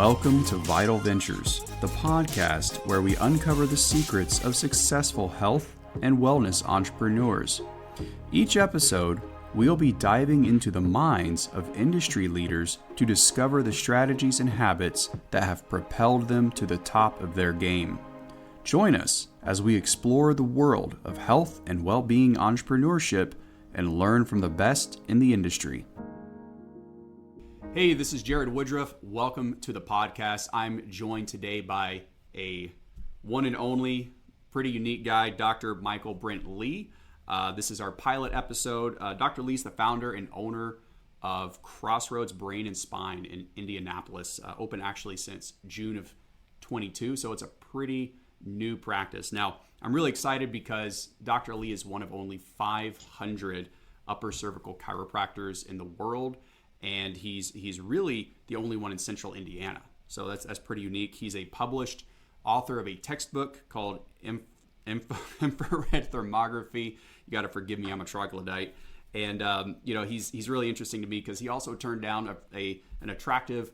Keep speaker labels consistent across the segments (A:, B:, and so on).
A: Welcome to Vital Ventures, the podcast where we uncover the secrets of successful health and wellness entrepreneurs. Each episode, we'll be diving into the minds of industry leaders to discover the strategies and habits that have propelled them to the top of their game. Join us as we explore the world of health and well-being entrepreneurship and learn from the best in the industry. Hey, this is Jared Woodruff. Welcome to the podcast. I'm joined today by a one and only, pretty unique guy, Dr. Michael Brent Lee. This is our pilot episode. Dr. Lee's the founder and owner of Crossroads Brain and Spine in Indianapolis, open actually since June of 22, so it's a pretty new practice. Now, I'm really excited because Dr. Lee is one of only 500 upper cervical chiropractors in the world, and he's really the only one in central Indiana. So that's pretty unique. He's a published author of a textbook called Infrared Thermography. You got to forgive me, I'm a troglodyte. And he's really interesting to me because he also turned down an attractive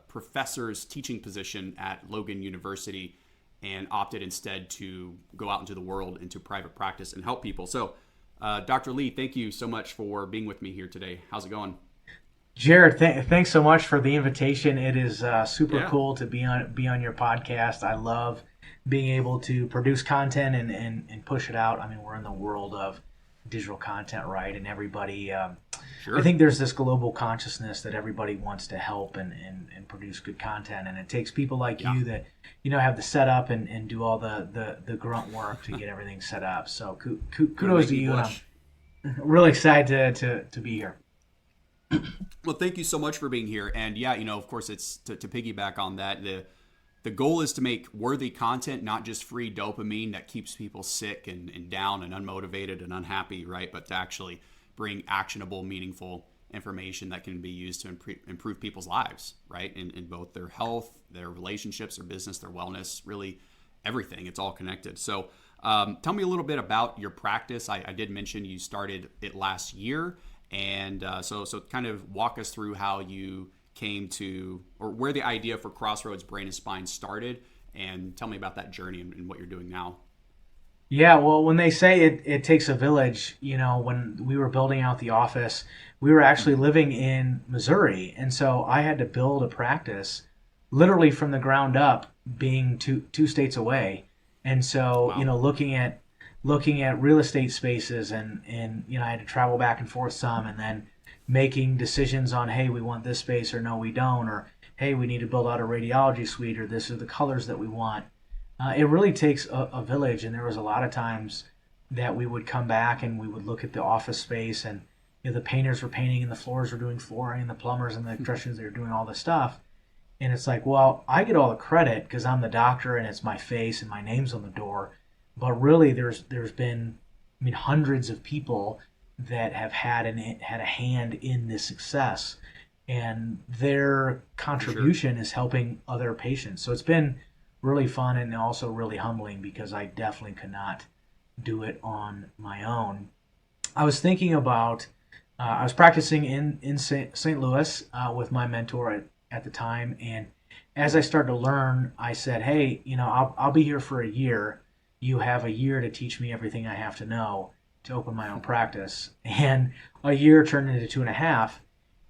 A: professor's teaching position at Logan University and opted instead to go out into the world, into private practice and help people. So Dr. Lee, thank you so much for being with me here today. How's it going?
B: Jared, thanks so much for the invitation. It is super cool to be on your podcast. I love being able to produce content and push it out. I mean, we're in the world of digital content, right? And everybody,
A: Sure.
B: I think there's this global consciousness that everybody wants to help and produce good content. And it takes people like you that, have the setup and do all the grunt work to get everything set up. So kudos to you. And I'm really excited to be here.
A: Well, thank you so much for being here. And of course, it's to piggyback on that. The goal is to make worthy content, not just free dopamine that keeps people sick and down and unmotivated and unhappy, right? But to actually bring actionable, meaningful information that can be used to improve people's lives, right? In both their health, their relationships, their business, their wellness, really everything. It's all connected. So tell me a little bit about your practice. I did mention you started it last year. And so kind of walk us through how you came to, or where the idea for Crossroads Brain and Spine started, and tell me about that journey and what you're doing now.
B: Yeah, well, when they say it takes a village, when we were building out the office, we were actually living in Missouri. And so I had to build a practice literally from the ground up, being two states away. And so,
A: Wow.
B: Looking at real estate spaces and I had to travel back and forth some, and then making decisions on, hey, we want this space, or no, we don't, or hey, we need to build out a radiology suite, or this are the colors that we want. It really takes a village, and there was a lot of times that we would come back and we would look at the office space, and the painters were painting and the floors were doing flooring and the plumbers and the electricians, they were doing all this stuff. And it's like, well, I get all the credit because I'm the doctor and it's my face and my name's on the door. But really, there's been, hundreds of people that have had a hand in this success, and their contribution is helping other patients. So it's been really fun and also really humbling because I definitely could not do it on my own. I was thinking about, I was practicing in St. Louis with my mentor at the time, and as I started to learn, I said, hey, I'll be here for a year. You have a year to teach me everything I have to know to open my own practice. And a year turned into 2.5.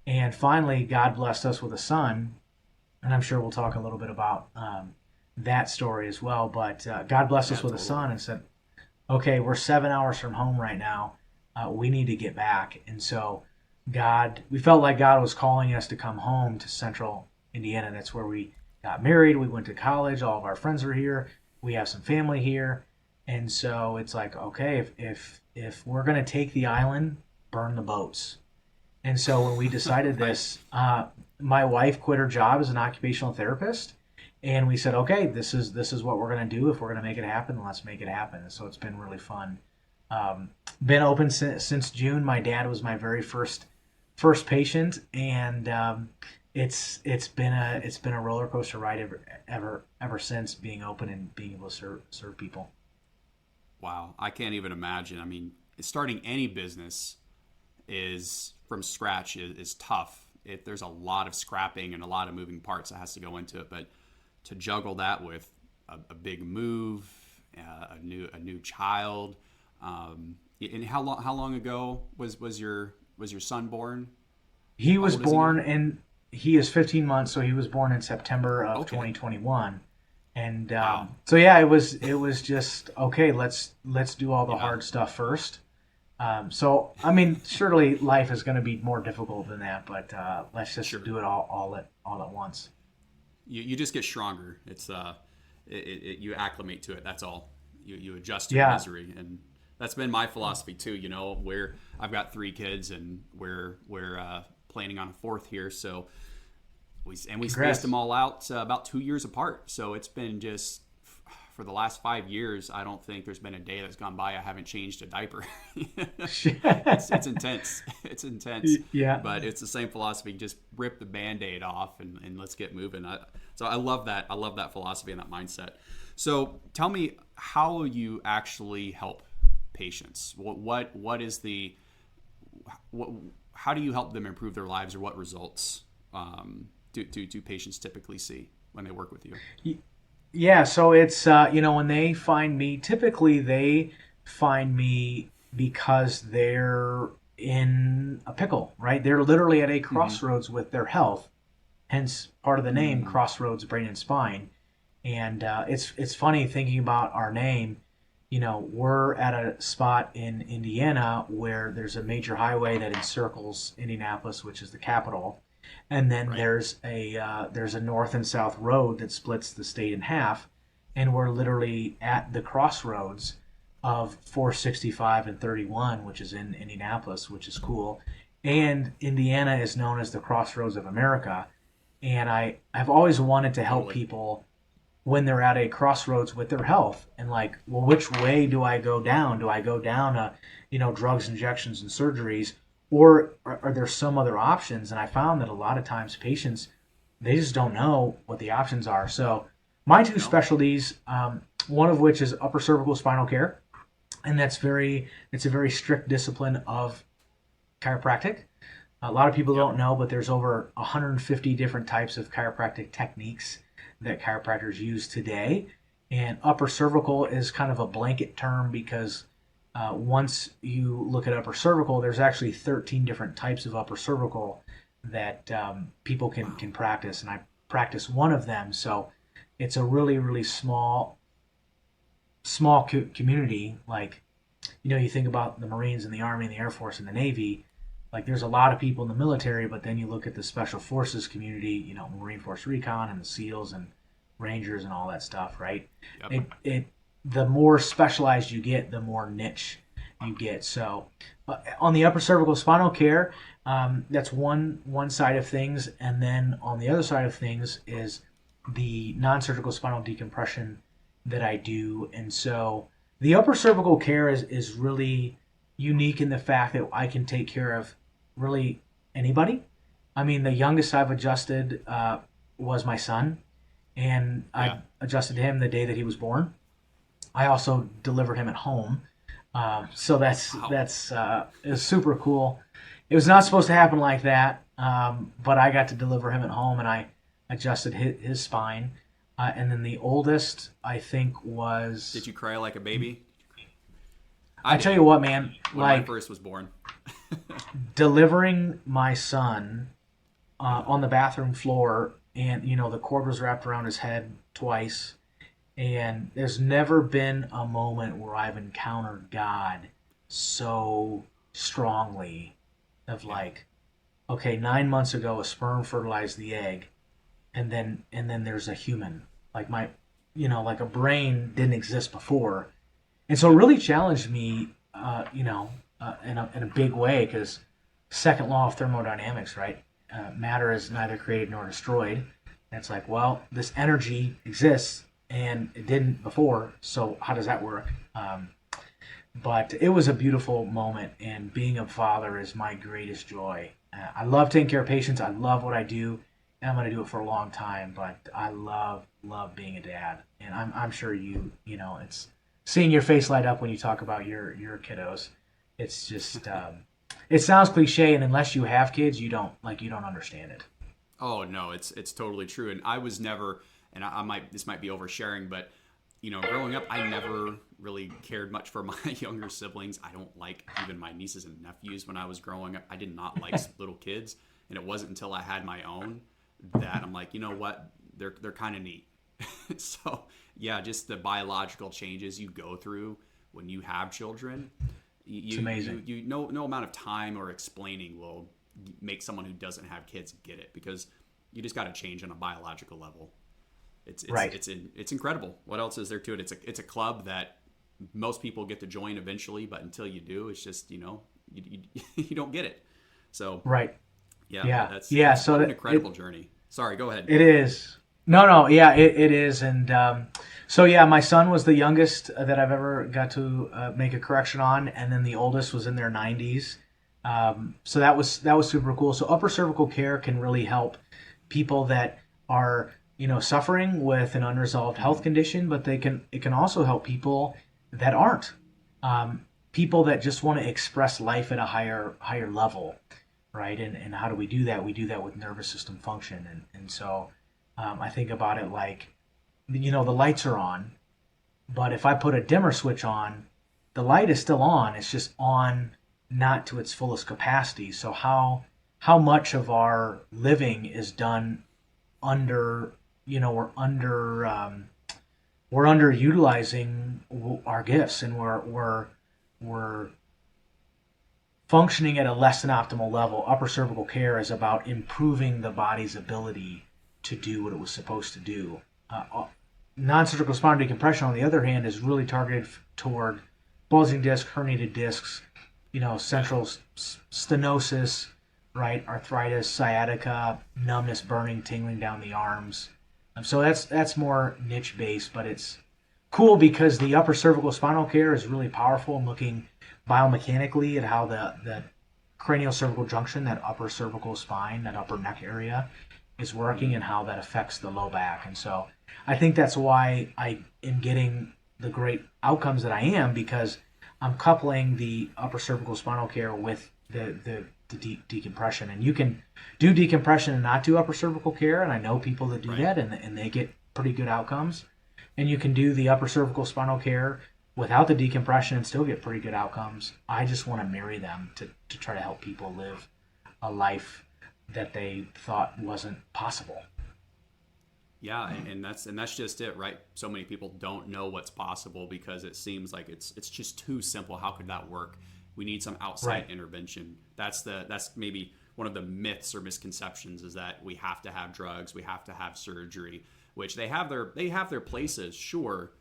B: And finally, God blessed us with a son. And I'm sure we'll talk a little bit about that story as well. But God blessed us with a son and said, okay, we're 7 hours from home right now. We need to get back. And so we felt like God was calling us to come home to central Indiana. That's where we got married. We went to college. All of our friends are here. We have some family here. And so it's like, okay, if we're going to take the island, burn the boats. And so when we decided this, my wife quit her job as an occupational therapist. And we said, okay, this is what we're going to do. If we're going to make it happen, then let's make it happen. And so it's been really fun. Been open since June. My dad was my very first patient. And it's been a roller coaster ride ever since being open and being able to serve people.
A: Wow, I can't even imagine. Starting any business is from scratch is tough, there's a lot of scrapping and a lot of moving parts that has to go into it. But to juggle that with a big move, a new child, and how long ago was your son born?
B: He
A: How
B: was
A: old is he
B: born
A: now?
B: he is 15 months, so he was born in September of
A: Okay.
B: 2021. And
A: Wow.
B: so yeah, it was just okay. Let's do all the
A: Yeah.
B: hard stuff first. So I mean, surely life is going to be more difficult than that, but let's just
A: Sure.
B: do it all at once.
A: You just get stronger. It's you acclimate to it. That's all. You adjust to the
B: Yeah,
A: misery, and that's been my philosophy too. Where I've got 3 kids, and we're planning on a fourth here. So we spaced
B: congrats.
A: them all out about 2 years apart. So it's been just for the last 5 years. I don't think there's been a day that's gone by I haven't changed a diaper. It's intense. It's intense,
B: Yeah.
A: but it's the same philosophy. Just rip the Band-Aid off and let's get moving. So I love that. I love that philosophy and that mindset. So tell me, how you actually help patients. What is the what, how do you help them improve their lives, or what results do patients typically see when they work with you?
B: Yeah, so it's when they find me, typically they find me because they're in a pickle, right? They're literally at a
A: Mm-hmm.
B: crossroads with their health, hence part of the name,
A: Mm,
B: Crossroads Brain and Spine. And it's funny thinking about our name. We're at a spot in Indiana where there's a major highway that encircles Indianapolis, which is the capital, and then
A: right.
B: there's a north and south road that splits the state in half, and we're literally at the crossroads of 465 and 31, which is in Indianapolis, which is cool. And Indiana is known as the crossroads of America, and I've always wanted to help
A: Totally.
B: people when they're at a crossroads with their health and like, well, which way do I go down? Do I go down drugs, injections, and surgeries, or are there some other options? And I found that a lot of times patients, they just don't know what the options are. So my two
A: No.
B: specialties, one of which is upper cervical spinal care, and it's a very strict discipline of chiropractic. A lot of people
A: Yep.
B: don't know, but there's over 150 different types of chiropractic techniques that chiropractors use today. And upper cervical is kind of a blanket term because once you look at upper cervical, there's actually 13 different types of upper cervical that people
A: Wow.
B: can practice, and I practice one of them. So it's a really really small community. Like you think about the Marines and the Army and the Air Force and the Navy, like there's a lot of people in the military, but then you look at the special forces community, Marine Force Recon and the SEALs and Rangers and all that stuff, right?
A: Yep.
B: It the more specialized you get, the more niche you get. So on the upper cervical spinal care, that's one side of things, and then on the other side of things is the non-surgical spinal decompression that I do. And so the upper cervical care is really unique in the fact that I can take care of really anybody. I mean, the youngest I've adjusted was my son, and I
A: Yeah.
B: adjusted him the day that he was born. I also delivered him at home, so
A: Wow.
B: is super cool. It was not supposed to happen like that, but I got to deliver him at home, and I adjusted his spine. And then the oldest, I think,
A: Did
B: was.
A: you cry like a baby? I
B: I tell
A: did
B: you what, man,
A: when my
B: like
A: first was born.
B: delivering my son on the bathroom floor, and the cord was wrapped around his head twice, and there's never been a moment where I've encountered God so strongly of
A: Yeah.
B: like, okay, 9 months ago a sperm fertilized the egg, and then there's a human. Like like a brain didn't exist before. And so it
A: Yep.
B: really challenged me, in a big way, because second law of thermodynamics, right? Matter is neither created nor destroyed. And it's like, well, this energy exists and it didn't before, so how does that work? But it was a beautiful moment, and being a father is my greatest joy. I love taking care of patients. I love what I do, and I'm going to do it for a long time. But I love being a dad, and I'm sure it's seeing your face light up when you talk about your kiddos. It's just it sounds cliche, and unless you have kids, you don't understand it.
A: Oh no, it's totally true. And I was never, and I might this might be oversharing, but growing up, I never really cared much for my younger siblings. I don't like even my nieces and nephews. When I was growing up, I did not like little kids, and it wasn't until I had my own that I'm like, you know what, they're kind of neat. So yeah, just the biological changes you go through when you have children.
B: It's amazing.
A: No amount of time or explaining will make someone who doesn't have kids get it, because you just got to change on a biological level. It's
B: right.
A: It's incredible. What else is there to it? It's a club that most people get to join eventually, but until you do, it's just you don't get it. So
B: right.
A: Yeah. That's
B: so
A: an incredible journey. Sorry, go ahead.
B: It is. No, yeah, it is. And so yeah, my son was the youngest that I've ever got to make a correction on, and then the oldest was in their 90s. So that was super cool. So upper cervical care can really help people that are suffering with an unresolved health condition, but it can also help people that aren't, people that just want to express life at a higher level, right? And how do we do that? We do that with nervous system function, and so I think about it like, the lights are on, but if I put a dimmer switch on, the light is still on. It's just on not to its fullest capacity. So how much of our living is done under, we're underutilizing our gifts, and we're functioning at a less than optimal level. Upper cervical care is about improving the body's ability to do what it was supposed to do. Non-surgical spinal decompression, on the other hand, is really targeted toward bulging disc, herniated discs, central stenosis, right? Arthritis, sciatica, numbness, burning, tingling down the arms. So that's more niche based, but it's cool because the upper cervical spinal care is really powerful in looking biomechanically at how the cranial cervical junction, that upper cervical spine, that upper neck area, is working, and how that affects the low back. And so I think that's why I am getting the great outcomes that I am, because I'm coupling the upper cervical spinal care with the decompression. And you can do decompression and not do upper cervical care, and I know people that do that, and they get pretty good outcomes. And you can do the upper cervical spinal care without the decompression and still get pretty good outcomes. I just want to marry them to try to help people live a life that they thought wasn't possible.
A: Yeah, and that's just it, right? So many people don't know what's possible because it seems like it's just too simple. How could that work? We need some outside intervention. That's maybe one of the myths or misconceptions, is that we have to have drugs, we have to have surgery, which they have their places, sure,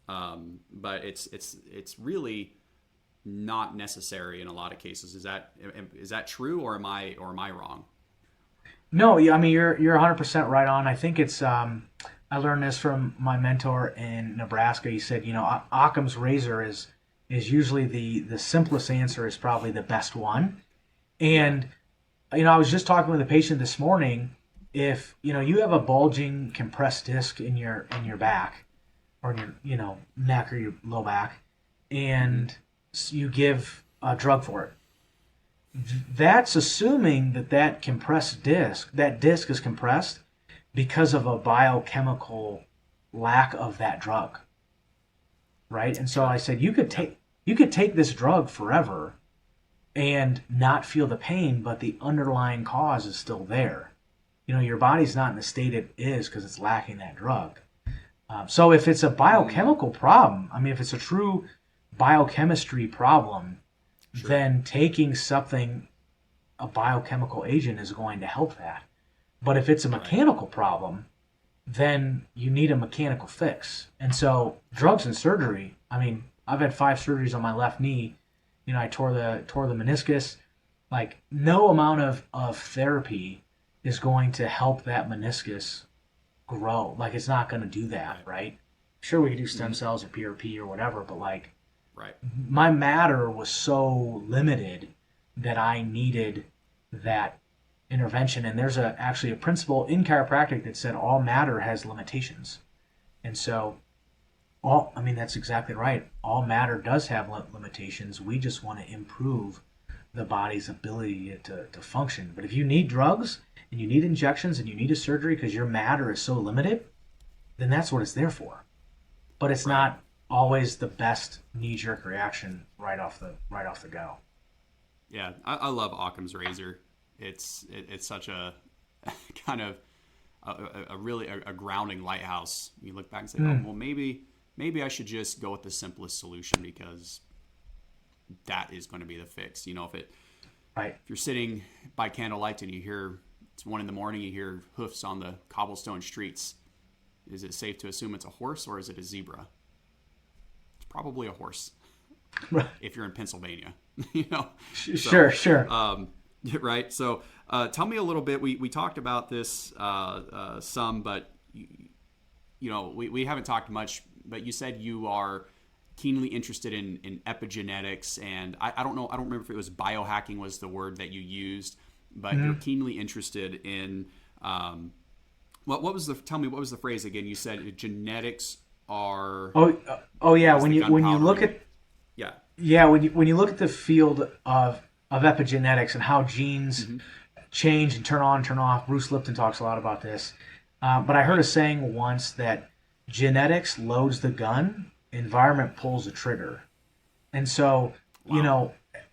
A: but it's really not necessary in a lot of cases. Is that true, or am I wrong?
B: No, I mean you're 100% right on. I think it's I learned this from my mentor in Nebraska. He said, Occam's razor is usually the simplest answer is probably the best one. And I was just talking with a patient this morning. If you have a bulging compressed disc in your back, or in your neck or your low back, and you give a drug for it, that's assuming that compressed disc, that disc is compressed because of a biochemical lack of that drug, right? And so I said, you could take this drug forever and not feel the pain, but the underlying cause is still there. Your body's not in the state it is because it's lacking that drug. So if it's a biochemical problem, if it's a true biochemistry problem, then taking something, a biochemical agent, is going to help that. But if it's a mechanical problem, then you need a mechanical fix. And so drugs and surgery, I've had 5 surgeries on my left knee. I tore the meniscus. Like, no amount of therapy is going to help that meniscus grow. Like, it's not going to do that, right? Sure, we could do stem cells or PRP or whatever, but my matter was so limited that I needed that intervention. And there's actually a principle in chiropractic that said all matter has limitations. And so that's exactly right. All matter does have limitations. We just want to improve the body's ability to function. But if you need drugs and you need injections and you need a surgery because your matter is so limited, then that's what it's there for. But it's not always the best knee-jerk reaction right off the go.
A: Yeah, I love Occam's razor. It's such a kind of a really grounding lighthouse. You look back and say, oh, well, maybe I should just go with the simplest solution because that is going to be the fix. If you're sitting by candlelight and you hear it's 1 a.m, you hear hoofs on the cobblestone streets, is it safe to assume it's a horse or is it a zebra? It's probably a horse. If you're in Pennsylvania,
B: Sure.
A: Right. So tell me a little bit. We talked about this some, but we haven't talked much. But you said you are keenly interested in epigenetics, and I don't know. I don't remember if it was biohacking was the word that you used, but you're keenly interested in what was the? Tell me what was the phrase again? You said genetics are.
B: Oh yeah. When you look at when you look at the field of epigenetics and how genes change and turn on, turn off. Bruce Lipton talks a lot about this. But I heard a saying once that genetics loads the gun, environment pulls the trigger. And so,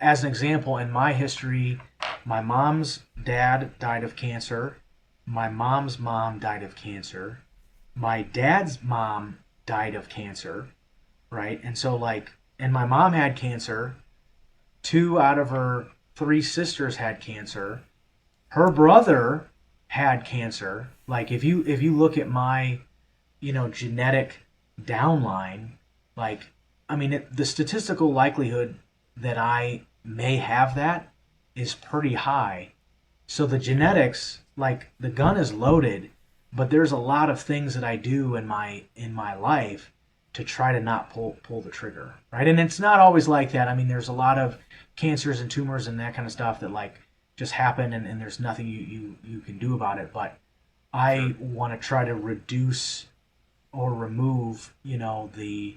B: as an example, in my history, my mom's dad died of cancer. My mom's mom died of cancer. My dad's mom died of cancer, right? And so, and my mom had cancer. 2 out of her 3 sisters had cancer. Her brother had cancer. If you look at my, genetic downline, the statistical likelihood that I may have that is pretty high. So the genetics, the gun is loaded, but there's a lot of things that I do in my life to try to not pull the trigger, right? And it's not always like that. There's a lot of cancers and tumors and that kind of stuff that just happen and there's nothing you can do about it. But I want to try to reduce or remove, the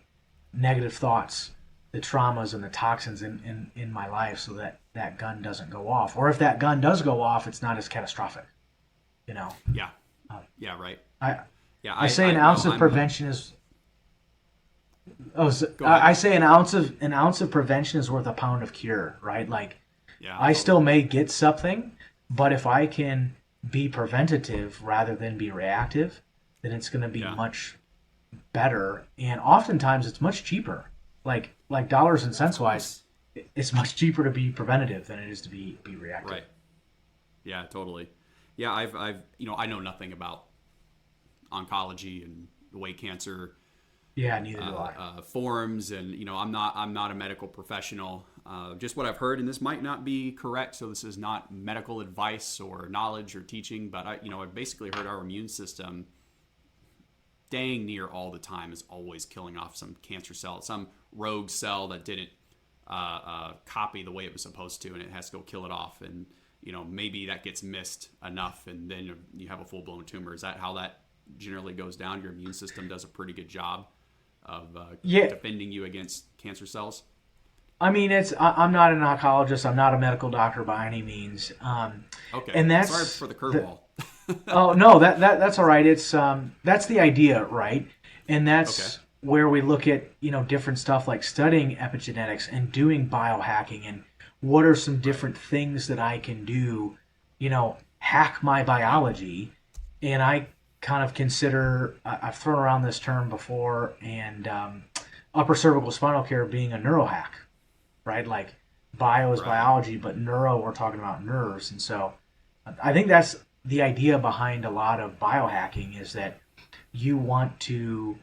B: negative thoughts, the traumas and the toxins in my life so that gun doesn't go off. Or if that gun does go off, it's not as catastrophic,
A: Yeah. Yeah, right.
B: I say an ounce of prevention is... I say an ounce of prevention is worth a pound of cure, right? I still may get something, but if I can be preventative rather than be reactive, then it's going to be much better. And oftentimes it's much cheaper. Like dollars and cents wise, it's much cheaper to be preventative than it is to be reactive.
A: Right. Yeah, totally. Yeah, I've I know nothing about oncology and the way cancer
B: neither do I.
A: Forms, and I'm not a medical professional. Just what I've heard, and this might not be correct, so this is not medical advice or knowledge or teaching, but I've basically heard our immune system dang near all the time is always killing off some cancer cell, some rogue cell that didn't copy the way it was supposed to, and it has to go kill it off. And maybe that gets missed enough, and then you have a full-blown tumor. Is that how that generally goes down? Your immune system does a pretty good job of defending you against cancer cells?
B: I'm not an oncologist. I'm not a medical doctor by any means.
A: Okay.
B: And that's
A: sorry for the curveball.
B: Oh no, that's all right. It's that's the idea, right? And that's where we look at different stuff like studying epigenetics and doing biohacking and what are some different things that I can do, hack my biology. And I kind of consider, I've thrown around this term before, and upper cervical spinal care being a neurohack, right? Bio is biology, but neuro, we're talking about nerves. And so I think that's the idea behind a lot of biohacking, is that you want to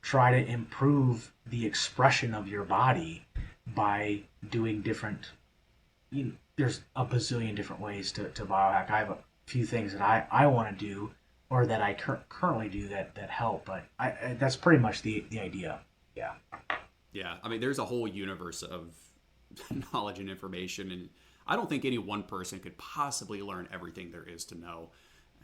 B: try to improve the expression of your body by doing different, there's a bazillion different ways to biohack. I have a few things that I want to do, or that I currently do that help, but that's pretty much the idea. Yeah.
A: Yeah, there's a whole universe of knowledge and information, and I don't think any one person could possibly learn everything there is to know.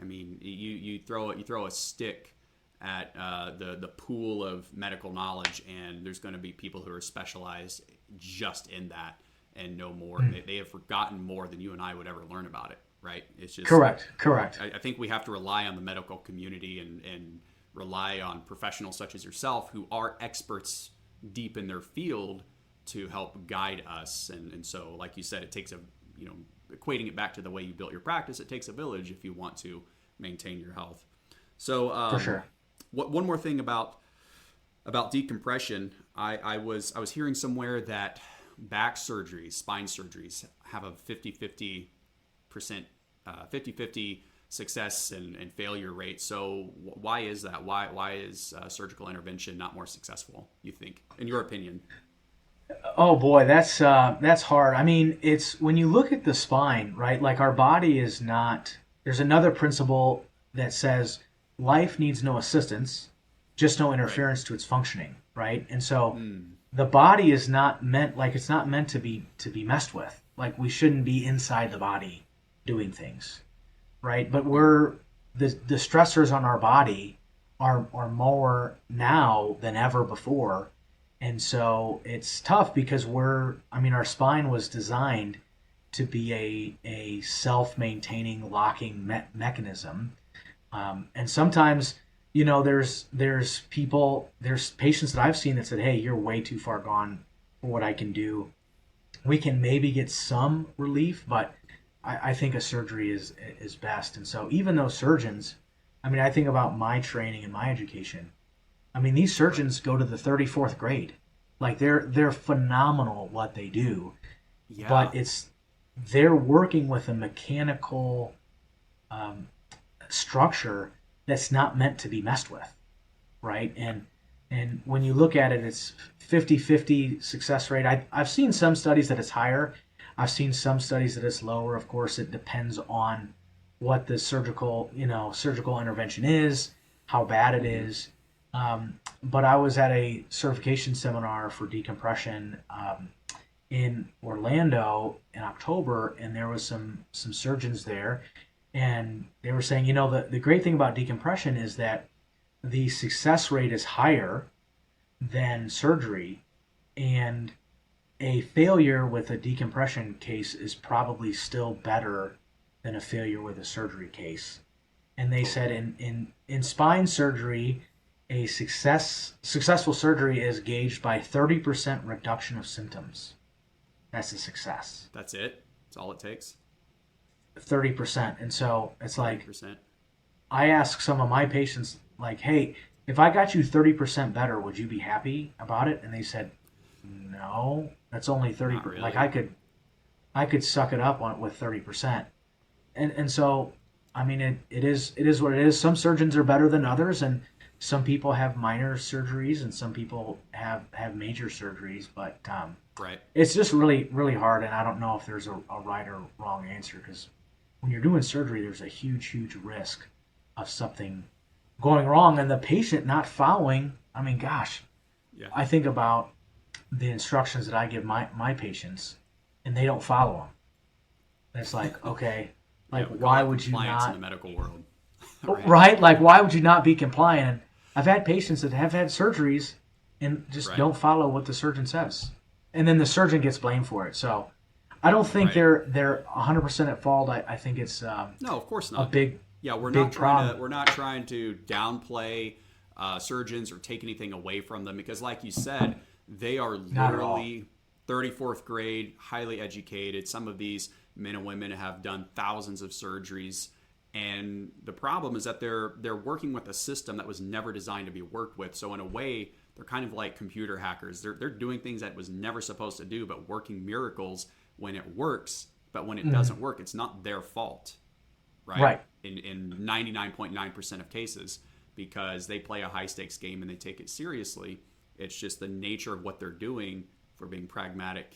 A: You throw a stick at the pool of medical knowledge, and there's going to be people who are specialized just in that. and know more. They have forgotten more than you and I would ever learn about it, right? It's just
B: Correct.
A: I think we have to rely on the medical community and rely on professionals such as yourself who are experts deep in their field to help guide us. And so, like you said, it takes equating it back to the way you built your practice, it takes a village if you want to maintain your health. So
B: For sure.
A: One more thing about decompression, I was hearing somewhere that back surgeries, spine surgeries, have a 50-50% 50-50 success and failure rate. So why is that? Why is surgical intervention not more successful, you think, in your opinion?
B: Oh boy, that's hard. I mean, it's when you look at the spine, right? Like our body is not. There's another principle that says life needs no assistance, just no interference to its functioning, right? And so the body is not meant it's not meant to be messed with. Like we shouldn't be inside the body doing things, right? But the stressors on our body are more now than ever before. And so it's tough because our spine was designed to be a self-maintaining locking mechanism. And sometimes, there's patients that I've seen that said, hey, you're way too far gone for what I can do. We can maybe get some relief, but I think a surgery is best. And so even those surgeons, I think about my training and my education. These surgeons go to the 34th grade. Like they're phenomenal at what they do.
A: Yeah.
B: But they're working with a mechanical structure that's not meant to be messed with, right? And when you look at it, it's 50-50 success rate. I've seen some studies that it's higher. I've seen some studies that it's lower. Of course, it depends on what the surgical intervention is, how bad it is. But I was at a certification seminar for decompression in Orlando in October, and there was some surgeons there, and they were saying, the great thing about decompression is that the success rate is higher than surgery, and a failure with a decompression case is probably still better than a failure with a surgery case. And they said in spine surgery, a successful surgery is gauged by 30% reduction of symptoms. That's a success.
A: That's it? That's all it takes?
B: 30%. And so it's like
A: 30%.
B: I ask some of my patients, like, hey, if I got you 30% better, would you be happy about it? And they said, no, that's only 30%.
A: Really.
B: Like I could suck it up with 30%. And so, it is what it is. Some surgeons are better than others, and some people have minor surgeries and some people have major surgeries, but
A: right.
B: It's just really, really hard. And I don't know if there's a right or wrong answer, because when you're doing surgery, there's a huge, huge risk of something going wrong and the patient not following. Gosh,
A: Yeah.
B: I think about the instructions that I give my patients, and they don't follow them. And it's like, okay, like why would you not?
A: In the medical world,
B: right? Like why would you not be compliant? And I've had patients that have had surgeries and just don't follow what the surgeon says, and then the surgeon gets blamed for it. So I don't think they're 100% at fault. I think it's
A: no, of course not.
B: A big
A: we're
B: big
A: not trying to we're not trying to downplay surgeons or take anything away from them, because like you said, they are literally 34th grade, highly educated. Some of these men and women have done thousands of surgeries, and the problem is that they're working with a system that was never designed to be worked with. So in a way, they're kind of like computer hackers. They're doing things that was never supposed to do, but working miracles when it works. But when it doesn't work, it's not their fault, right? In 99.9% of cases, because they play a high stakes game and they take it seriously. It's just the nature of what they're doing, for being pragmatic,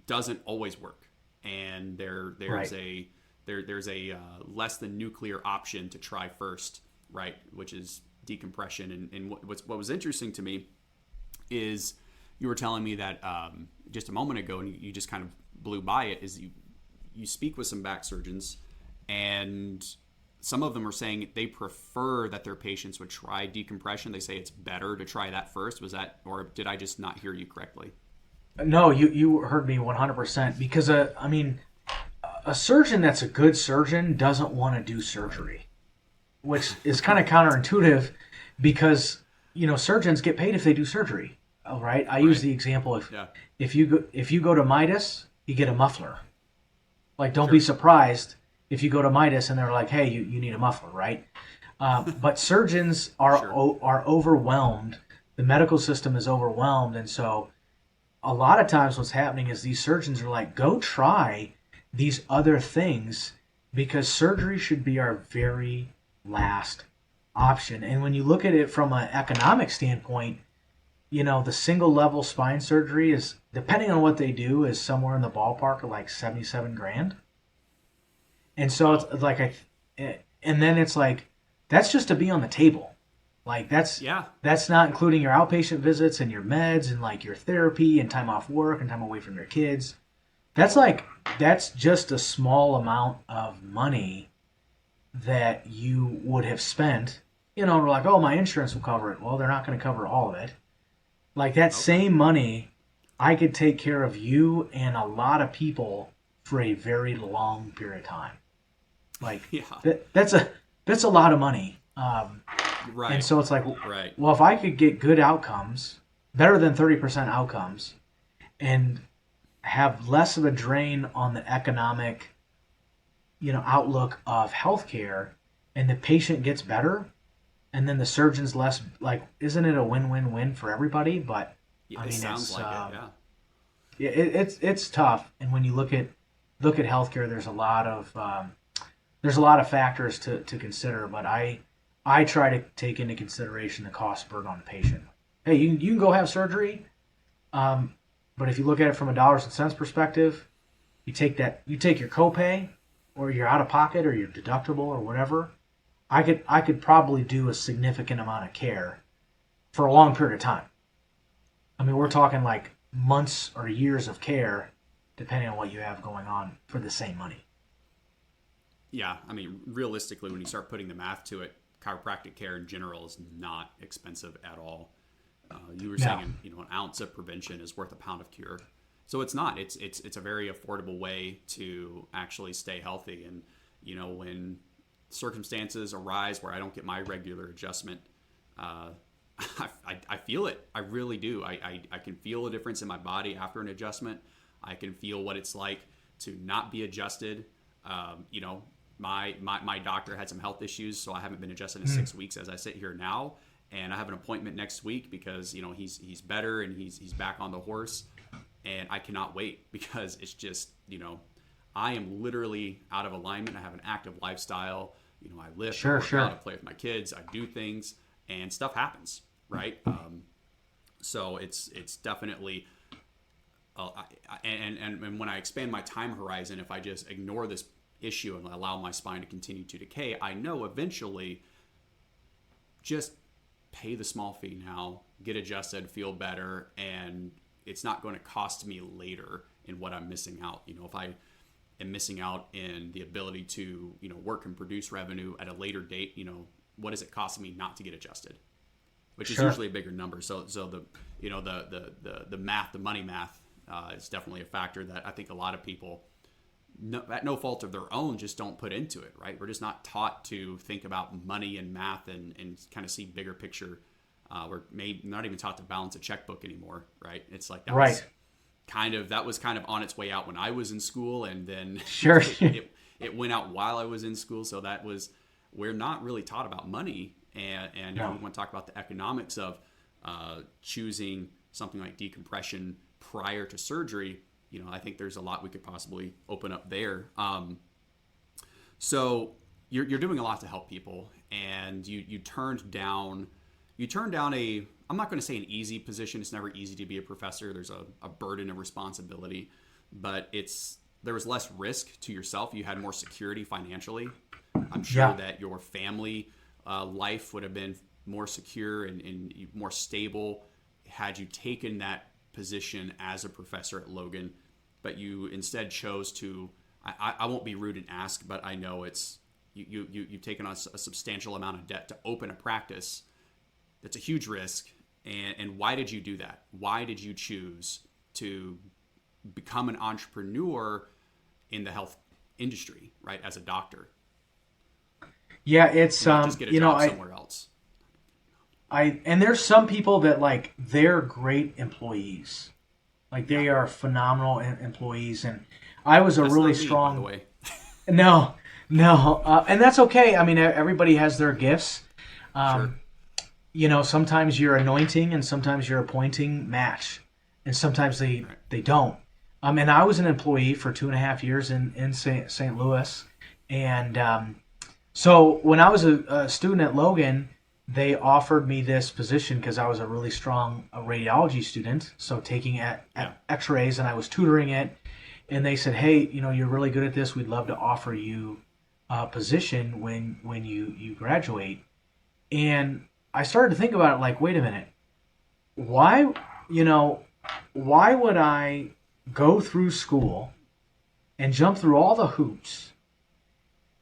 A: doesn't always work. And there's a less than nuclear option to try first, right? Which is decompression. And what was interesting to me is you were telling me that just a moment ago, and you just kind of blew by it, is you speak with some back surgeons, and some of them are saying they prefer that their patients would try decompression. They say it's better to try that first. Was that, or did I just not hear you correctly?
B: No, you heard me 100% because I mean, a surgeon that's a good surgeon doesn't want to do surgery, which is kind of counterintuitive because surgeons get paid if they do surgery. All right, I use
A: Right.
B: the example
A: Yeah.
B: if you go to Midas, you get a muffler. Like, don't be
A: Sure.
B: surprised if you go to Midas and they're like, hey, you need a muffler, right? But surgeons
A: Sure.
B: are overwhelmed. The medical system is overwhelmed, and so a lot of times what's happening is these surgeons are like, go try these other things because surgery should be our very last option. And when you look at it from an economic standpoint, the single level spine surgery is, depending on what they do, is somewhere in the ballpark of like 77 grand. And so
A: Wow.
B: it's like and then it's like that's just to be on the table. Like
A: Yeah.
B: that's not including your outpatient visits and your meds and like your therapy and time off work and time away from your kids. That's just a small amount of money that you would have spent. We're like, oh, my insurance will cover it. Well, they're not going to cover all of it. Like that
A: Okay.
B: same money, I could take care of you and a lot of people for a very long period of time. Like
A: Yeah.
B: that's a lot of money. And
A: Right.
B: so it's like,
A: Right.
B: well, if I could get good outcomes, better than 30% outcomes, and have less of a drain on the economic, outlook of healthcare, and the patient gets better, and then the surgeon's less, like, isn't it a win-win-win for everybody? But
A: Yeah,
B: I
A: it
B: mean,
A: sounds like it. Yeah.
B: it's tough. And when you look at healthcare, there's a lot of factors to consider. But I try to take into consideration the cost burden on the patient. Hey, you can go have surgery, but if you look at it from a dollars and cents perspective, you take your copay or your out of pocket or your deductible or whatever. I could probably do a significant amount of care for a long period of time. I mean, we're
A: Right.
B: talking like months or years of care, depending on what you have going on for the same money.
A: Yeah. I mean, realistically, when you start putting the math to it, chiropractic care in general is not expensive at all. You were
B: No,
A: saying, an ounce of prevention is worth a pound of cure. So it's not. It's a very affordable way to actually stay healthy. And when circumstances arise where I don't get my regular adjustment, uh, I feel it. I really do. I can feel a difference in my body after an adjustment. I can feel what it's like to not be adjusted. My doctor had some health issues, so I haven't been adjusted in 6 weeks as I sit here now. And I have an appointment next week because he's better and he's back on the horse, and I cannot wait because it's just I am literally out of alignment. I have an active lifestyle. I lift, I
B: sure,
A: work out, I
B: sure,
A: play with my kids, I do things, and stuff happens, right? So it's definitely and when I expand my time horizon, if I just ignore this issue and allow my spine to continue to decay, I know eventually just pay the small fee now, get adjusted, feel better, and it's not going to cost me later in what I'm missing out. If I am missing out in the ability to, work and produce revenue at a later date, what is it costing me not to get adjusted? Which is
B: sure.
A: usually a bigger number. So the the math, the money math, is definitely a factor that I think a lot of people, at no fault of their own, just don't put into it. Right? We're just not taught to think about money and math and kind of see bigger picture. We're maybe not even taught to balance a checkbook anymore. Right? It's like
B: Right.
A: that was kind of on its way out when I was in school, and then
B: Sure.
A: it went out while I was in school. So that was, we're not really taught about money, and if we
B: No.
A: want to talk about the economics of choosing something like decompression prior to surgery, I think there's a lot we could possibly open up there. So you're doing a lot to help people, and you turned down a, I'm not going to say an easy position. It's never easy to be a professor. There's a burden of responsibility, but there was less risk to yourself. You had more security financially. I'm sure
B: Yeah.
A: that your family life would have been more secure and more stable had you taken that position as a professor at Logan, but you instead chose to. I won't be rude and ask, but I know you've taken on a substantial amount of debt to open a practice. That's a huge risk. And why did you do that? Why did you choose to become an entrepreneur in the health industry, right? As a doctor.
B: Yeah, it's
A: Just get a job somewhere else.
B: And there's some people that like they're great employees, like they are phenomenal employees, and I was
A: That's
B: really
A: not me,
B: strong.
A: by the way.
B: No, no, and that's okay. I mean, everybody has their gifts.
A: Sure.
B: You know, sometimes your anointing and sometimes your appointing match, and sometimes they don't. And I was an employee for 2.5 years in St. Louis, and so when I was a student at Logan, they offered me this position because I was a really strong radiology student, so taking X-rays, and I was tutoring it. And they said, hey, you know, you're really good at this. We'd love to offer you a position when you graduate. And I started to think about it like, wait a minute. Why would I go through school and jump through all the hoops,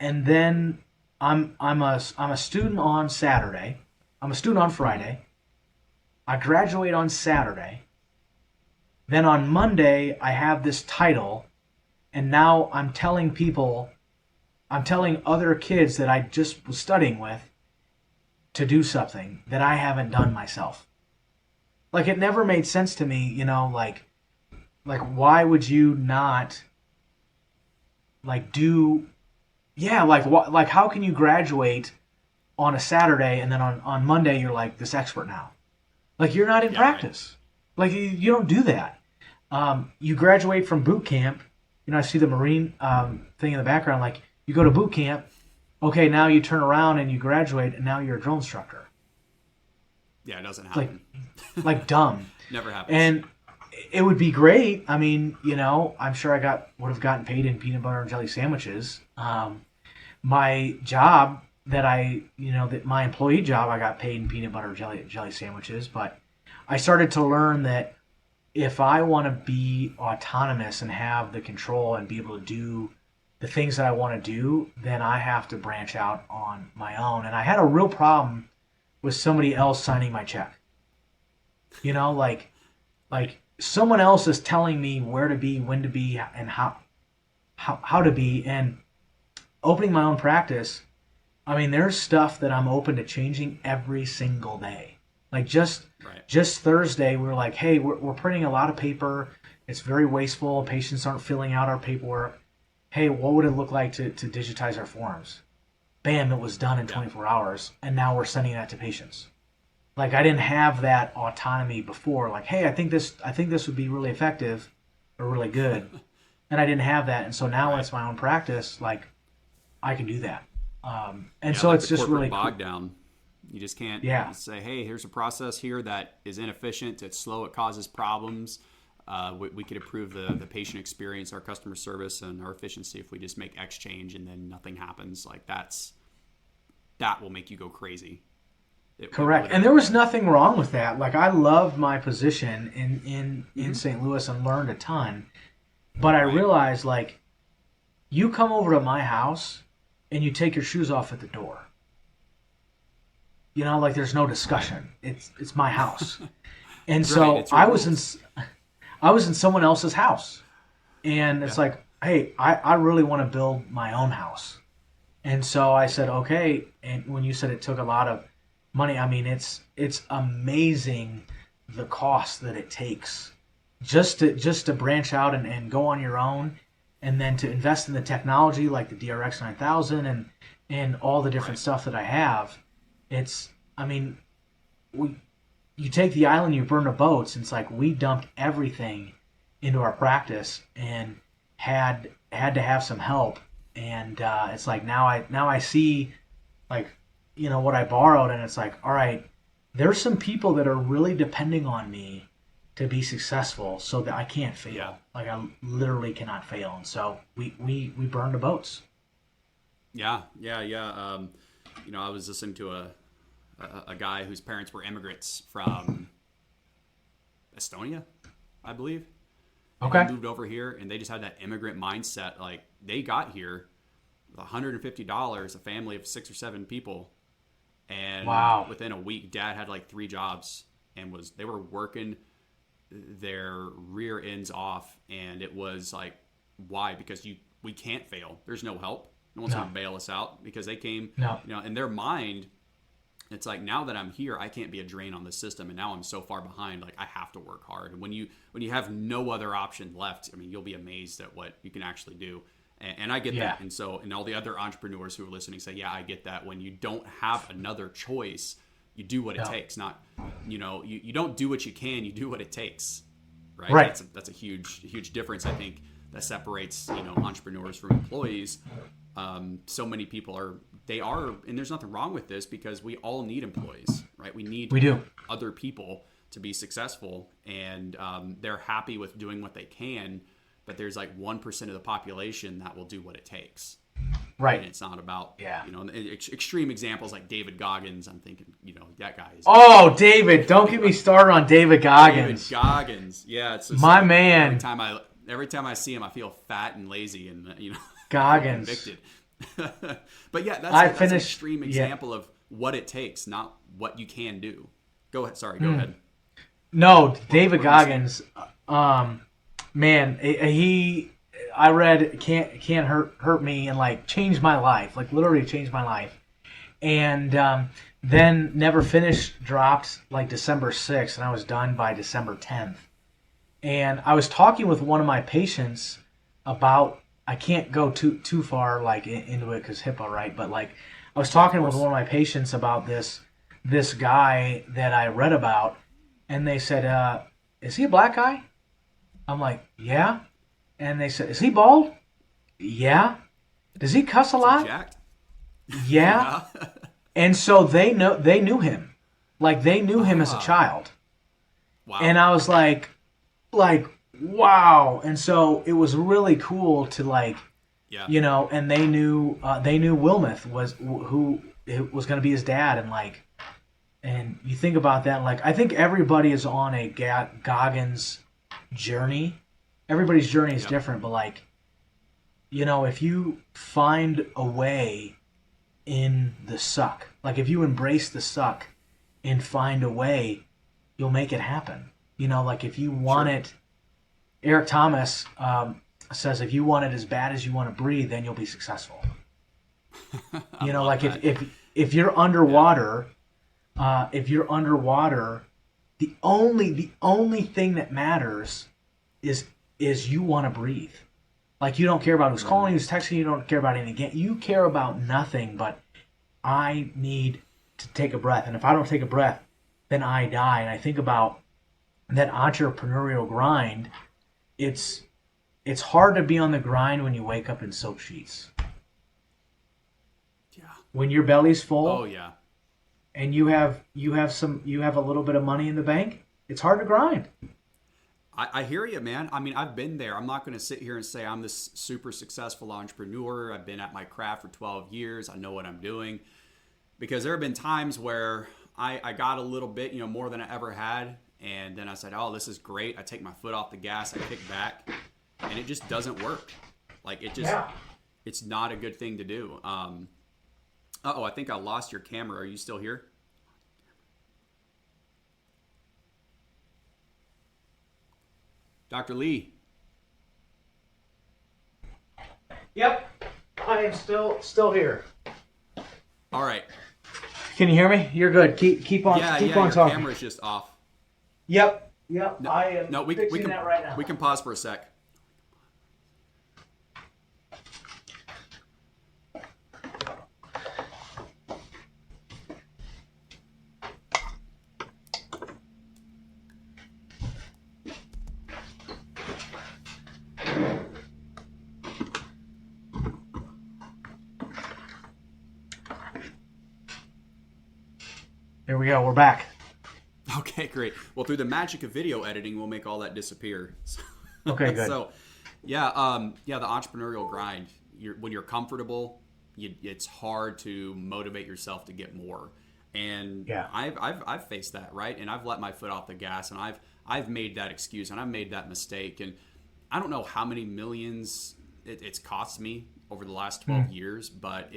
B: and then I'm a student on Saturday. I'm a student on Friday. I graduate on Saturday. Then on Monday, I have this title, and now I'm telling other kids that I just was studying with to do something that I haven't done myself. Like, it never made sense to me, you know, like why would you not, like, do, yeah, like how can you graduate on a Saturday and then on Monday you're like this expert now? Like, you're not in practice. Right. Like, you don't do that. You graduate from boot camp. You know, I see the Marine thing in the background. Like, you go to boot camp. Okay, now you turn around and you graduate, and now you're a drill instructor.
A: Yeah, it doesn't happen.
B: Like dumb.
A: Never happens.
B: And it would be great. I mean, you know, I'm sure would have gotten paid in peanut butter and jelly sandwiches. My job my employee job, I got paid in peanut butter and jelly sandwiches. But I started to learn that if I want to be autonomous and have the control and be able to do the things that I want to do, then I have to branch out on my own. And I had a real problem with somebody else signing my check. You know, like someone else is telling me where to be, when to be, and how to be. And opening my own practice, I mean, there's stuff that I'm open to changing every single day. Like just Thursday, we were like, hey, we're printing a lot of paper. It's very wasteful. Patients aren't filling out our paperwork. Hey, what would it look like to digitize our forms? Bam, it was done in 24 hours, and now we're sending that to patients. Like, I didn't have that autonomy before. Like, hey, I think this would be really effective or really good, and I didn't have that. And so now when it's my own practice, like, I can do that. And so
A: like
B: it's just really
A: bogged down. You just can't say, hey, here's a process here that is inefficient, it's slow, it causes problems. We could improve the patient experience, our customer service, and our efficiency if we just make X change and then nothing happens. Like, that will make you go crazy.
B: Correct. And there was nothing wrong with that. Like, I loved my position in St. Louis and learned a ton. But I realized, like, you come over to my house and you take your shoes off at the door. You know, like, there's no discussion. It's my house. And so I was in someone else's house. And it's like, hey, I really want to build my own house. And so I said, okay. And when you said it took a lot of money, I mean, it's amazing the cost that it takes just to branch out and go on your own, and then to invest in the technology like the DRX 9000 and all the different stuff that I have. It's, I mean, you take the island, you burn the boats. And it's like we dumped everything into our practice and had to have some help. And it's like now I see, like, you know, what I borrowed, and it's like, all right, there's some people that are really depending on me to be successful, so that I can't fail. Yeah. Like, I literally cannot fail. And so we burned the boats.
A: Yeah. You know, I was listening to a guy whose parents were immigrants from Estonia, I believe.
B: Okay.
A: And they moved over here, and they just had that immigrant mindset. Like, they got here with $150, a family of 6 or 7 people. And within a week, dad had like 3 jobs and they were working their rear ends off, and it was like, why? Because we can't fail. There's no help. No one's going to bail us out because they came.
B: No.
A: In their mind, it's like, now that I'm here, I can't be a drain on the system, and now I'm so far behind. Like, I have to work hard. And when you have no other option left, I mean, you'll be amazed at what you can actually do. And I get that. And so, and all the other entrepreneurs who are listening say, yeah, I get that. When you don't have another choice, you do what it takes. Not, you don't do what you can, you do what it takes. Right. That's a huge difference, I think, that separates, entrepreneurs from employees. So many people are, and there's nothing wrong with this, because we all need employees, right? We do other people to be successful, and they're happy with doing what they can, but there's like 1% of the population that will do what it takes.
B: Right.
A: And it's not about, extreme examples like David Goggins. I'm thinking, that guy is.
B: Oh, David, don't get me started on David Goggins.
A: David Goggins. Yeah. It's just
B: my man.
A: Every time I see him, I feel fat and lazy and,
B: Goggins.
A: Convicted. But yeah, that's an extreme example of what it takes, not what you can do. Go ahead. Sorry, go ahead.
B: No, David Goggins, man, I read Can't Hurt Me and like changed my life, like literally changed my life. And then Never Finished dropped like December 6th, and I was done by December 10th. And I was talking with one of my patients about, I can't go too far like into it because HIPAA, right? But like I was talking with one of my patients about this guy that I read about, and they said, is he a black guy? I'm like, yeah. And they said, is he bald? Yeah. Does he cuss a lot?
A: Jacked?
B: Yeah. And so they knew him. Like they knew him as a child.
A: Wow.
B: And I was like, wow. And so it was really cool to like, and they knew Wilmoth was who it was going to be his dad, and like, and you think about that, and like, I think everybody is on a Goggins journey. Everybody's journey is different, but like, if you find a way in the suck, like if you embrace the suck and find a way, you'll make it happen. Like if you want it, Eric Thomas says, if you want it as bad as you want to breathe, then you'll be successful. Like if you're underwater, the only thing that matters is you want to breathe. Like you don't care about who's calling, who's texting, you don't care about anything. You care about nothing but, I need to take a breath. And if I don't take a breath, then I die. And I think about that entrepreneurial grind. It's hard to be on the grind when you wake up in soap sheets.
A: Yeah.
B: When your belly's full.
A: Oh yeah.
B: And you have a little bit of money in the bank, it's hard to grind.
A: I hear you, man. I mean, I've been there. I'm not going to sit here and say I'm this super successful entrepreneur. I've been at my craft for 12 years. I know what I'm doing. Because there have been times where I got a little bit, more than I ever had. And then I said, oh, this is great. I take my foot off the gas. I kick back. And it just doesn't work. Like, it's not a good thing to do. I think I lost your camera. Are you still here? Dr. Lee.
B: Yep, I am still here.
A: All right.
B: Can you hear me? You're good. Keep on
A: your
B: talking.
A: Camera's just off.
B: Yep.
A: No,
B: I am fixing that right now.
A: We can pause for a sec.
B: There we go. We're back.
A: Okay, great. Well, through the magic of video editing, we'll make all that disappear.
B: Okay, good.
A: So, the entrepreneurial grind. When you're comfortable, it's hard to motivate yourself to get more. And I've faced that, right? And I've let my foot off the gas, and I've made that excuse, and I've made that mistake. And I don't know how many millions it's cost me over the last 12 years, but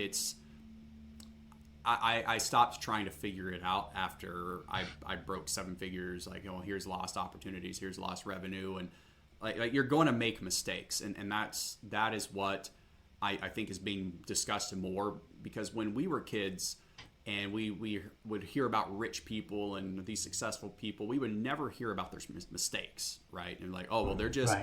A: I stopped trying to figure it out after I broke seven figures. Like, here's lost opportunities, here's lost revenue, and like you're going to make mistakes, and that is what I think is being discussed more, because when we were kids and we would hear about rich people and these successful people, we would never hear about their mistakes, right? And like, oh well, they're just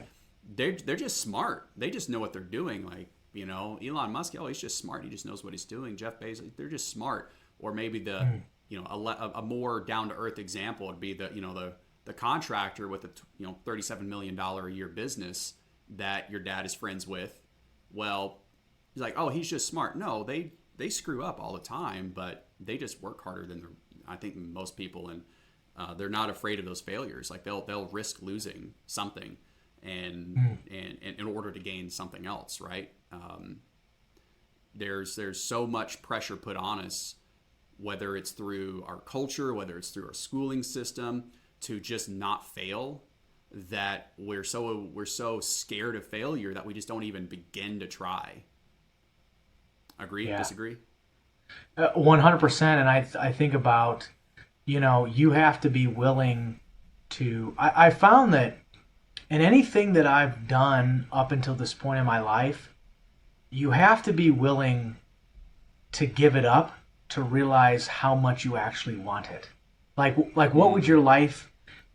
A: they're just smart. They just know what they're doing. Like, Elon Musk, he's just smart. He just knows what he's doing. Jeff Bezos, they're just smart. Or maybe a more down to earth example would be the contractor with a $37 million a year business that your dad is friends with. Well, he's like, oh, he's just smart. No, they screw up all the time, but they just work harder than I think most people, and they're not afraid of those failures. Like they'll risk losing something and in order to gain something else, right? There's so much pressure put on us, whether it's through our culture, whether it's through our schooling system, to just not fail, that we're so scared of failure that we just don't even begin to try. Agree? Yeah. Disagree?
B: 100%. And I think about, you have to be willing to. I found that in anything that I've done up until this point in my life, you have to be willing to give it up to realize how much you actually want it. Like what would your life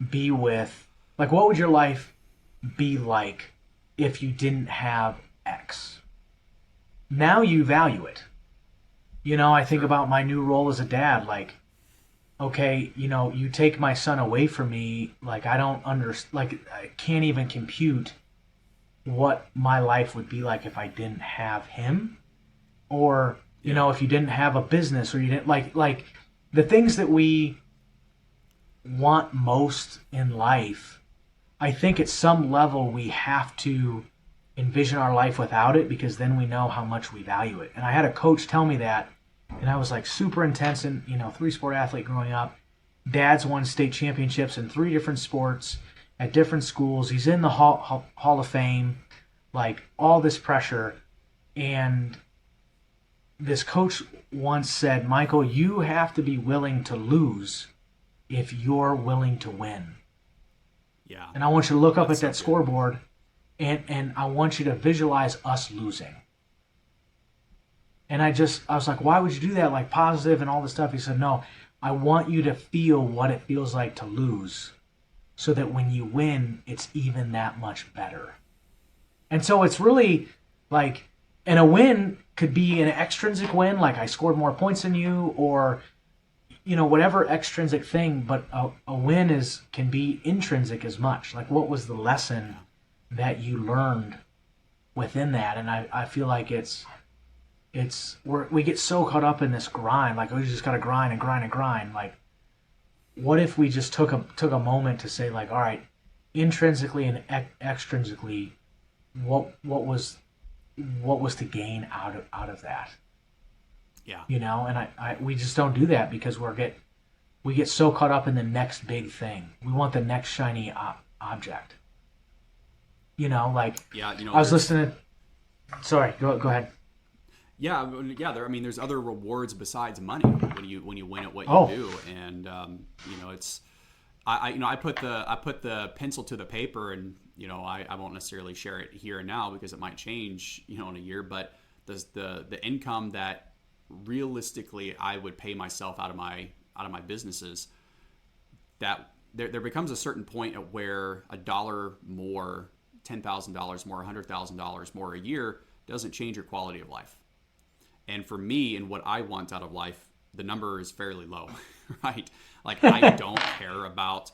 B: be what would your life be like if you didn't have X? Now you value it. I think about my new role as a dad. Like, okay, you take my son away from me. Like, I can't even compute what my life would be like if I didn't have him, or if you didn't have a business, or you didn't like the things that we want most in life. I think at some level we have to envision our life without it, because then we know how much we value it. And I had a coach tell me that, and I was like super intense and 3-sport athlete growing up. Dad's won state championships in 3 different sports at different schools. He's in the Hall of Fame, like all this pressure. And this coach once said, Michael, you have to be willing to lose if you're willing to win.
A: Yeah.
B: And I want you to look up at that scoreboard, and I want you to visualize us losing. And I was like, why would you do that? Like positive and all this stuff. He said, no, I want you to feel what it feels like to lose, so that when you win, it's even that much better. And so it's really like, and a win could be an extrinsic win, like I scored more points than you, or whatever extrinsic thing, but a win can be intrinsic as much. Like, what was the lesson that you learned within that? And I feel like we get so caught up in this grind, like we just got to grind and grind and grind. Like, what if we just took a moment to say, like, all right, intrinsically and extrinsically, what was to gain out of that?
A: Yeah.
B: And we just don't do that, because we get so caught up in the next big thing. We want the next shiny object. I was listening. Sorry, go ahead.
A: Yeah. There's other rewards besides money when you win at what you do, and it's. I put the pencil to the paper, and I won't necessarily share it here and now because it might change in a year, but the income that realistically I would pay myself out of my businesses, that there becomes a certain point at where $1 more, $10,000 more, $100,000 more a year doesn't change your quality of life. And for me, and what I want out of life, the number is fairly low, right? Like, I don't care about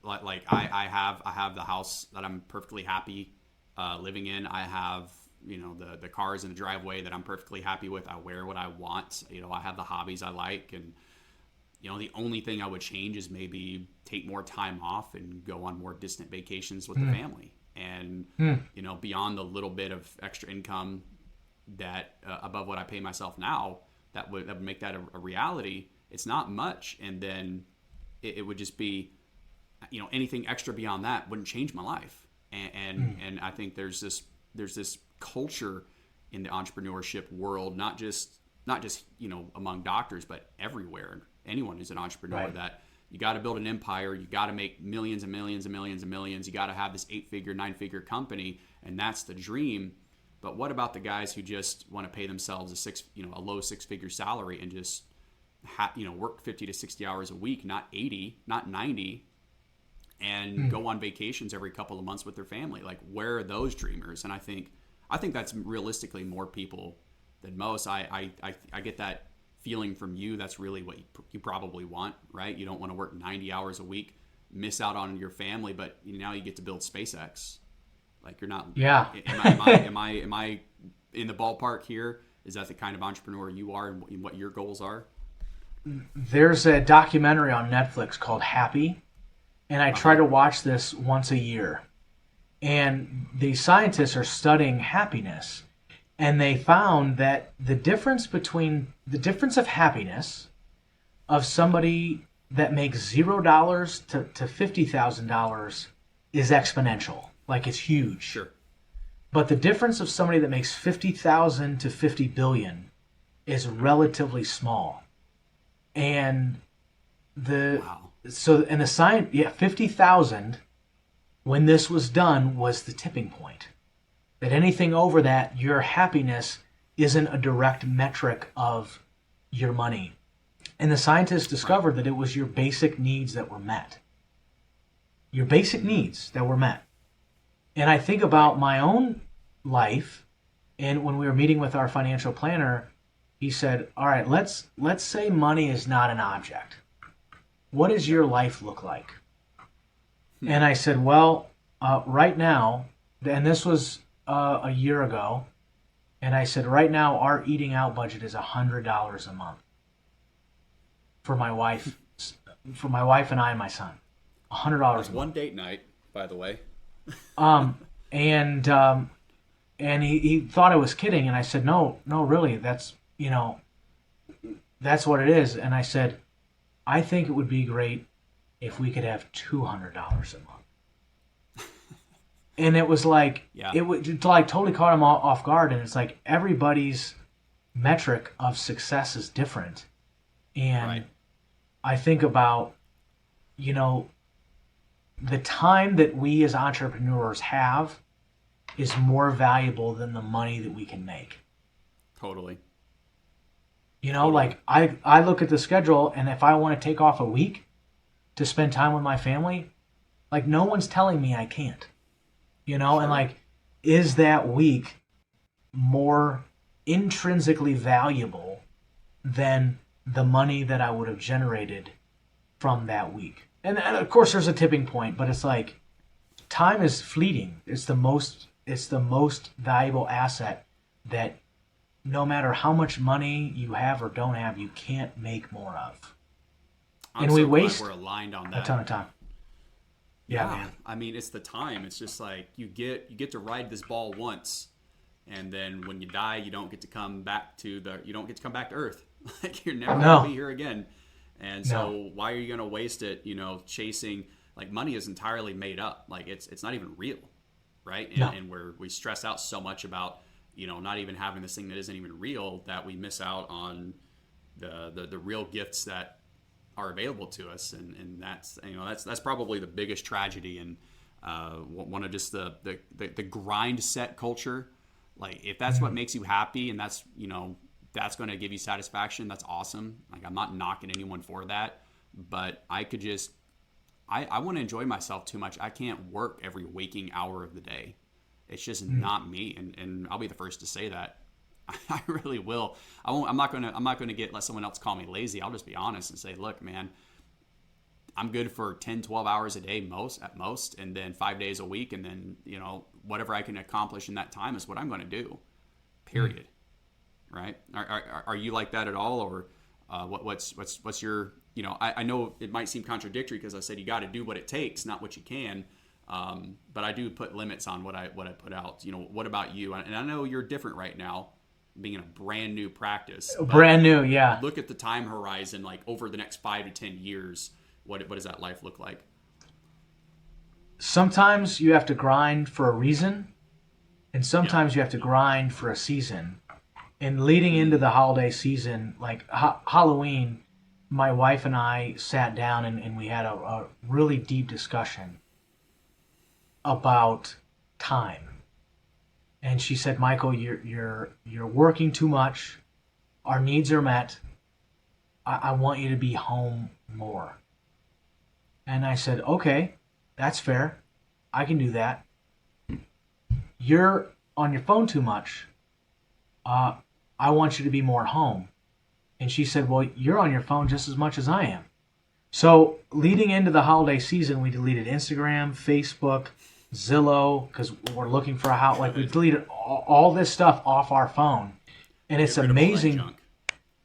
A: like I have the house that I'm perfectly happy living in. I have the cars in the driveway that I'm perfectly happy with. I wear what I want. I have the hobbies I like, and the only thing I would change is maybe take more time off and go on more distant vacations with the family. And beyond the little bit of extra income that above what I pay myself now, that would make that a reality. It's not much, and then it would just be anything extra beyond that wouldn't change my life. And I think there's this culture in the entrepreneurship world, not just not just, among doctors, but everywhere. Anyone who's an entrepreneur,
B: Right.
A: that you got to build an empire. You got to make millions and millions and millions and millions. You got to have this 8-figure, 9-figure company, and that's the dream. But what about the guys who just want to pay themselves a low 6-figure salary and just work 50 to 60 hours a week, not 80, not 90, and go on vacations every couple of months with their family? Like, where are those dreamers? And I think that's realistically more people than most. I get that feeling from you. That's really what you probably want, right? You don't want to work 90 hours a week, miss out on your family, but now you get to build SpaceX. Like, you're not.
B: Yeah.
A: Am I in the ballpark here? Is that the kind of entrepreneur you are, and what your goals are?
B: There's a documentary on Netflix called Happy, and I try to watch this once a year. And the scientists are studying happiness, and they found that the difference of happiness of somebody that makes $0 to $50,000 is exponential. Like, it's huge.
A: Sure.
B: But the difference of somebody that makes 50,000 to 50 billion is relatively small. And the science, 50,000 when this was done was the tipping point. That anything over that, your happiness isn't a direct metric of your money. And the scientists discovered that it was your basic needs that were met. Your basic needs that were met. And I think about my own life, and when we were meeting with our financial planner, he said, all right, let's say money is not an object. What does your life look like? And I said, well, right now, and this was a year ago, and I said, right now our eating out budget is $100 a month for my wife and I and my son. $100 a month.
A: One date night, by the way.
B: And he thought I was kidding, and I said, no, really, that's what it is. And I said, I think it would be great if we could have $200 a month. And it was like, it would like totally caught him off guard. And it's like, everybody's metric of success is different. And I think about, the time that we as entrepreneurs have is more valuable than the money that we can make.
A: Totally.
B: Like I look at the schedule, and if I want to take off a week to spend time with my family, like, no one's telling me I can't. And like, is that week more intrinsically valuable than the money that I would have generated from that week? And of course there's a tipping point, but it's like, time is fleeting. It's the most valuable asset that no matter how much money you have or don't have, you can't make more of. And we waste
A: we're aligned on that.
B: a ton of time. Yeah,
A: man. I mean, it's the time. It's just like you get to ride this ball once, and then when you die, you don't get to come back to Earth. Like, you're never going to be here again. And so why are you going to waste it, chasing, like, money is entirely made up. Like, it's not even real, right? And we stress out so much about, not even having this thing that isn't even real, that we miss out on the real gifts that are available to us. And that's probably the biggest tragedy. And one of just the grind set culture. Like, if that's what makes you happy, and that's, that's going to give you satisfaction, that's awesome. Like, I'm not knocking anyone for that, but I could just, I want to enjoy myself too much. I can't work every waking hour of the day. It's just not me. And I'll be the first to say that. I really will. I'm not going to let someone else call me lazy. I'll just be honest and say, look, man, I'm good for 10, 12 hours a day at most, and then 5 days a week. And then, whatever I can accomplish in that time is what I'm going to do, period. Right? Are you like that at all? Or what's your, I know it might seem contradictory because I said you got to do what it takes, not what you can. But I do put limits on what I put out. What about you? And I know you're different right now, being in a brand new practice.
B: Brand new, yeah.
A: Look at the time horizon, like over the next 5 to 10 years. What does that life look like?
B: Sometimes you have to grind for a reason, and sometimes you have to grind for a season. And leading into the holiday season, like Halloween, my wife and I sat down and we had a really deep discussion about time. And she said, Michael, you're working too much. Our needs are met. I want you to be home more. And I said, okay, that's fair. I can do that. You're on your phone too much. I want you to be more home. And she said, well, you're on your phone just as much as I am. So leading into the holiday season, we deleted Instagram, Facebook, Zillow, because we're looking for a house. Like, we deleted all this stuff off our phone. And it's amazing.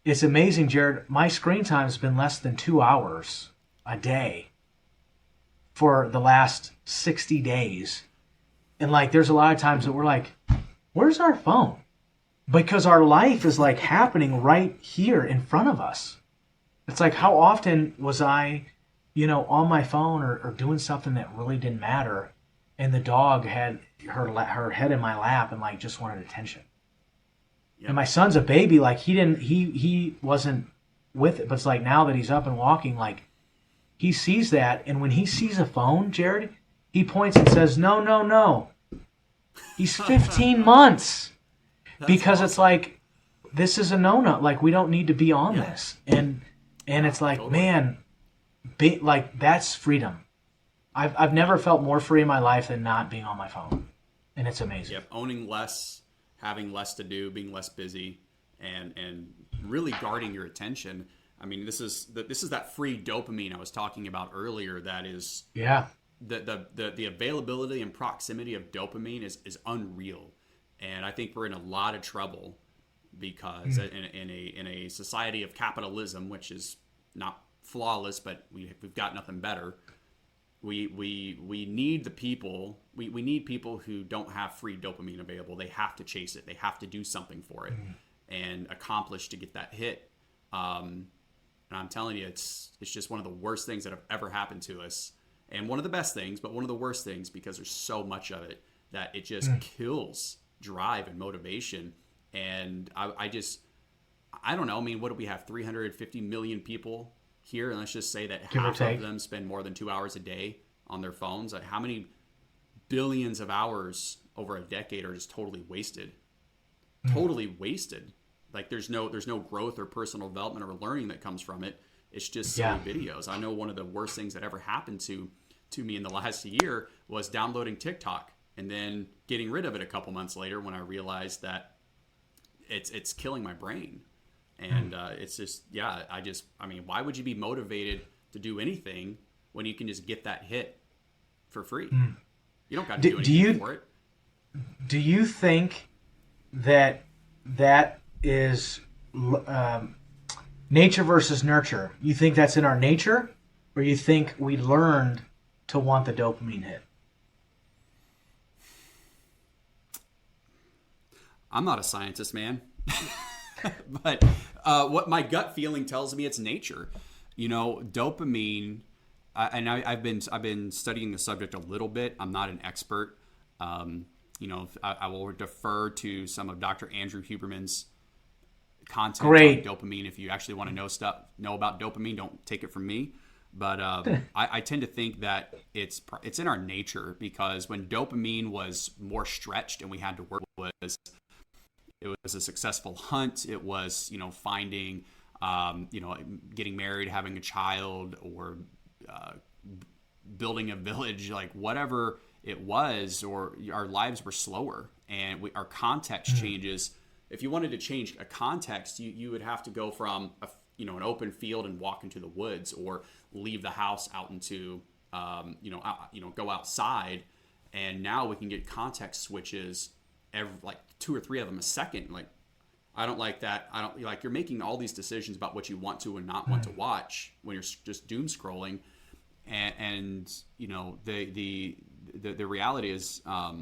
B: It's amazing, Jared. My screen time has been less than 2 hours a day for the last 60 days. And like, there's a lot of times that we're like, where's our phone? Because our life is like happening right here in front of us. It's like, how often was I, on my phone or doing something that really didn't matter, and the dog had her head in my lap and like just wanted attention. Yep. And my son's a baby, like he wasn't with it, but it's like now that he's up and walking, like he sees that, and when he sees a phone, Jared, he points and says, no, no, no. He's 15 months. Because awesome. It's like, this is a no-no. Like, we don't need to be on this. And it's like, totally. Man, like, that's freedom. I've never felt more free in my life than not being on my phone. And it's amazing.
A: Yep, owning less, having less to do, being less busy, and really guarding your attention. I mean, this is that free dopamine I was talking about earlier. That is, the availability and proximity of dopamine is unreal. And I think we're in a lot of trouble because in a society of capitalism, which is not flawless, but we've got nothing better. We need the people. We need people who don't have free dopamine available. They have to chase it. They have to do something for it and accomplish to get that hit. And I'm telling you, it's just one of the worst things that have ever happened to us. And one of the best things, but one of the worst things, because there's so much of it that it just kills drive and motivation. And I don't know. I mean, what do we have? 350 million people here, and let's just say that half of them spend more than 2 hours a day on their phones. Like, how many billions of hours over a decade are just totally wasted? Totally wasted. Like, there's no growth or personal development or learning that comes from it. It's just silly videos. I know one of the worst things that ever happened to me in the last year was downloading TikTok and then getting rid of it a couple months later when I realized that it's killing my brain. And it's just, I mean, why would you be motivated to do anything when you can just get that hit for free? You don't got to do anything for it.
B: Do you think that is nature versus nurture? You think that's in our nature, or you think we learned to want the dopamine hit?
A: I'm not a scientist, man. But what my gut feeling tells me, it's nature. Dopamine, and I've been studying the subject a little bit. I'm not an expert. I will defer to some of Dr. Andrew Huberman's content on dopamine. If you actually want to know about dopamine, don't take it from me. But I tend to think that it's in our nature, because when dopamine was more stretched and we had to work with it was a successful hunt. It was, finding, getting married, having a child, or building a village, like whatever it was, or our lives were slower and our context changes. If you wanted to change a context, you would have to go from an open field and walk into the woods, or leave the house out into, go outside. And now we can get context switches like 2 or 3 of them a second. Like, I don't like that. I don't like, you're making all these decisions about what you want to and not want to watch when you're just doom scrolling. And the reality is, our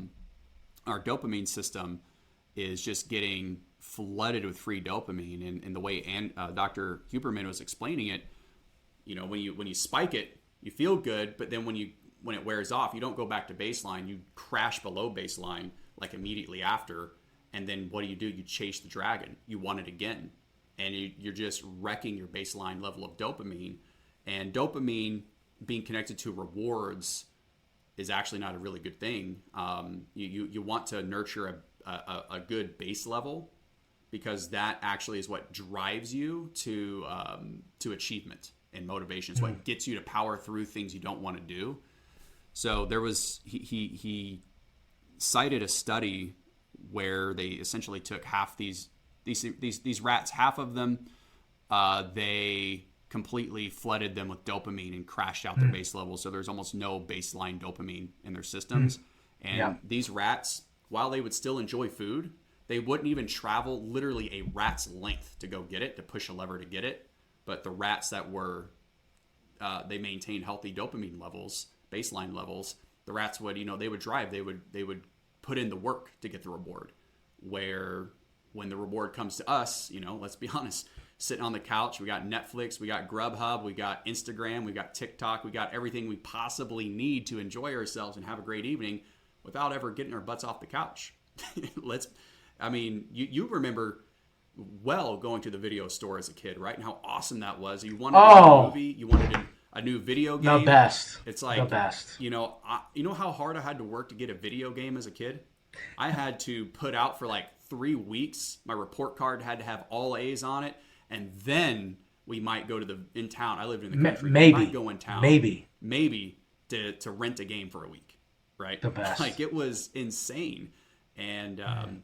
A: dopamine system is just getting flooded with free dopamine. And the way Dr. Huberman was explaining it, when you spike it, you feel good, but then when it wears off, you don't go back to baseline. You crash below baseline like immediately after. And then what do? You chase the dragon. You want it again. And you're just wrecking your baseline level of dopamine. And dopamine being connected to rewards is actually not a really good thing. You want to nurture a good base level, because that actually is what drives you to achievement and motivation. It's what gets you to power through things you don't want to do. So there was he cited a study where they essentially took half these rats, half of them, they completely flooded them with dopamine and crashed out their base levels. So there's almost no baseline dopamine in their systems. And these rats, while they would still enjoy food, they wouldn't even travel literally a rat's length to go get it, to push a lever to get it. But the rats that were, they maintained healthy dopamine levels, baseline levels. The rats would, they would drive, they would put in the work to get the reward. Where when the reward comes to us, let's be honest, sitting on the couch, we got Netflix, we got Grubhub, we got Instagram, we got TikTok, we got everything we possibly need to enjoy ourselves and have a great evening without ever getting our butts off the couch. You remember well going to the video store as a kid, right? And how awesome that was. You wanted a new movie, you wanted a new video game.
B: The best.
A: It's like,
B: the best.
A: You know how hard I had to work to get a video game as a kid? I had to put out for like 3 weeks. My report card had to have all A's on it. And then we might go in town. I lived in the country.
B: Maybe.
A: We might go in town. Maybe to rent a game for a week, right?
B: The best.
A: Like, it was insane. And, I'm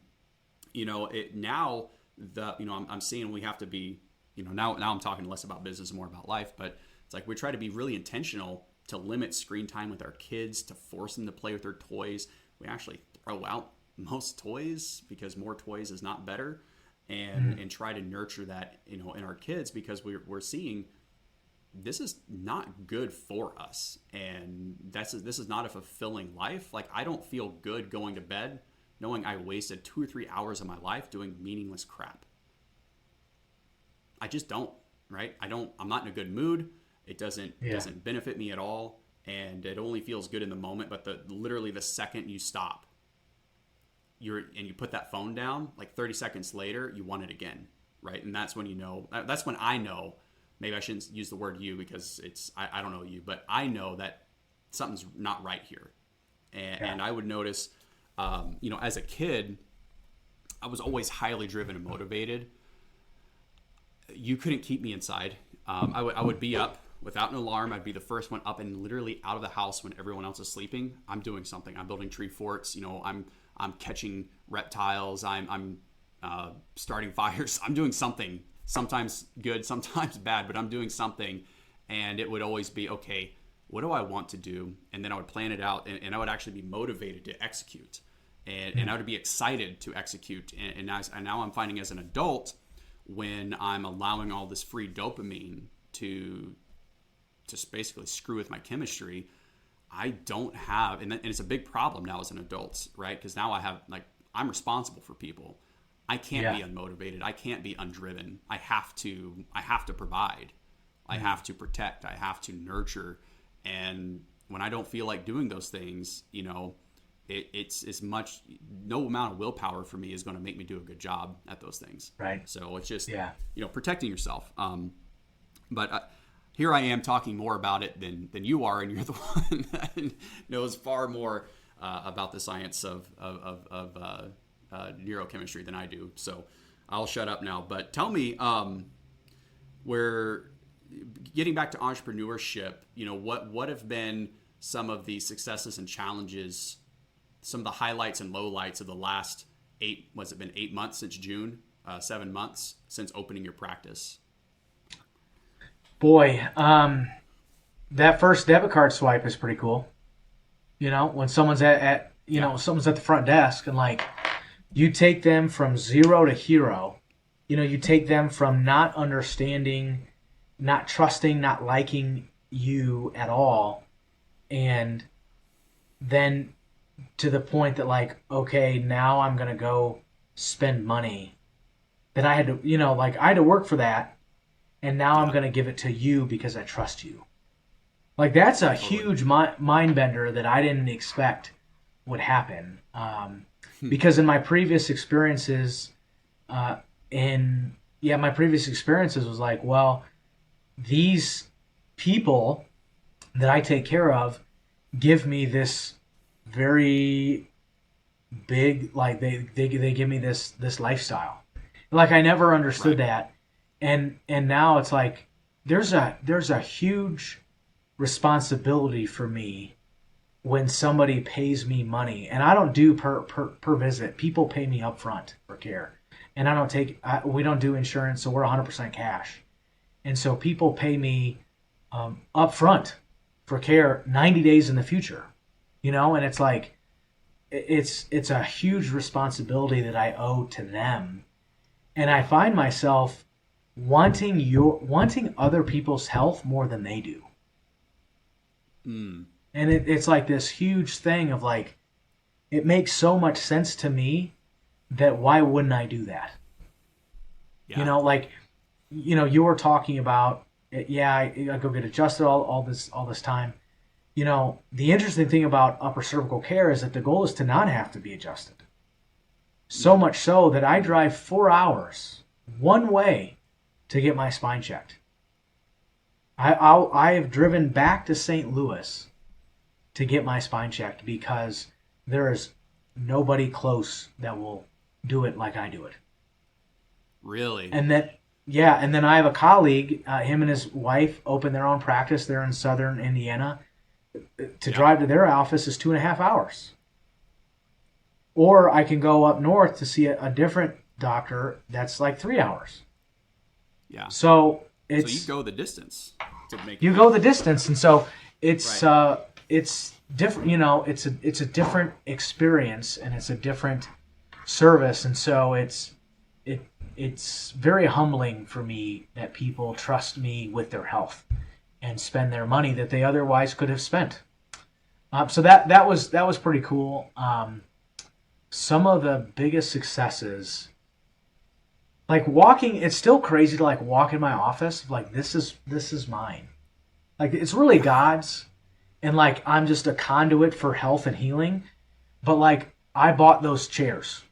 A: seeing we have to be, now I'm talking less about business, more about life. But it's like we try to be really intentional to limit screen time with our kids, to force them to play with their toys. We actually throw out most toys because more toys is not better. And try to nurture that, in our kids, because we're seeing this is not good for us. And this is not a fulfilling life. Like, I don't feel good going to bed knowing I wasted 2 or 3 hours of my life doing meaningless crap. I just don't, right? I'm not in a good mood. It doesn't benefit me at all. And it only feels good in the moment. But literally the second you stop, you put that phone down, like 30 seconds later, you want it again, right? And that's when that's when I know, maybe I shouldn't use the word you, because I don't know you, but I know that something's not right here. And I would notice, as a kid, I was always highly driven and motivated. You couldn't keep me inside. I would be up without an alarm. I'd be the first one up and literally out of the house when everyone else is sleeping. I'm doing something. I'm building tree forts. I'm catching reptiles. I'm starting fires. I'm doing something. Sometimes good, sometimes bad, but I'm doing something. And it would always be, okay, what do I want to do? And then I would plan it out, and I would actually be motivated to execute. And I would be excited to execute. And now I'm finding, as an adult, when I'm allowing all this free dopamine to basically screw with my chemistry, I don't have, and it's a big problem now as an adult, right? Because now I'm responsible for people. I can't be unmotivated. I can't be undriven. I have to provide. I have to protect. I have to nurture. And when I don't feel like doing those things, it's as much, no amount of willpower for me is going to make me do a good job at those things.
B: Right.
A: So it's just, protecting yourself. But here I am talking more about it than you are, and you're the one that knows far more about the science of neurochemistry than I do. So I'll shut up now. But tell me, we're getting back to entrepreneurship. What have been some of the successes and challenges, some of the highlights and lowlights of the last 8 months since June, 7 months since opening your practice?
B: Boy, that first debit card swipe is pretty cool. When someone's someone's at the front desk, and you take them from zero to hero. You take them from not understanding, not trusting, not liking you at all, and then to the point that okay, now I'm going to go spend money that I had to, I had to work for that. And now I'm going to give it to you because I trust you. That's a huge mind bender that I didn't expect, would happen. Because in my previous experiences, my previous experiences was like, well, these people that I take care of give me this very big, like they give me this lifestyle. Like I never understood that. And now it's like there's a huge responsibility for me when somebody pays me money, and I don't do per visit. People pay me up front for care, and we don't do insurance, so we're 100% cash. And so people pay me up front for care 90 days in the future, and it's like it's a huge responsibility that I owe to them. And I find myself wanting other people's health more than they do. And it's like this huge thing of like, it makes so much sense to me that why wouldn't I do that? Yeah. You were talking about, I go get adjusted all this time. The interesting thing about upper cervical care is that the goal is to not have to be adjusted. So much so that I drive 4 hours one way to get my spine checked. I have driven back to St. Louis to get my spine checked because there is nobody close that will do it like I do it.
A: Really?
B: And then I have a colleague, him and his wife open their own practice there in southern Indiana. To drive to their office is 2.5 hours. Or I can go up north to see a different doctor that's like 3 hours.
A: Yeah.
B: So you
A: go the distance to make.
B: You go the distance, and so it's different. It's a different experience, and it's a different service, and so it's very humbling for me that people trust me with their health and spend their money that they otherwise could have spent. So that was pretty cool. Some of the biggest successes, like walking, it's still crazy to like walk in my office like this is mine. Like it's really God's, and like I'm just a conduit for health and healing. But like I bought those chairs.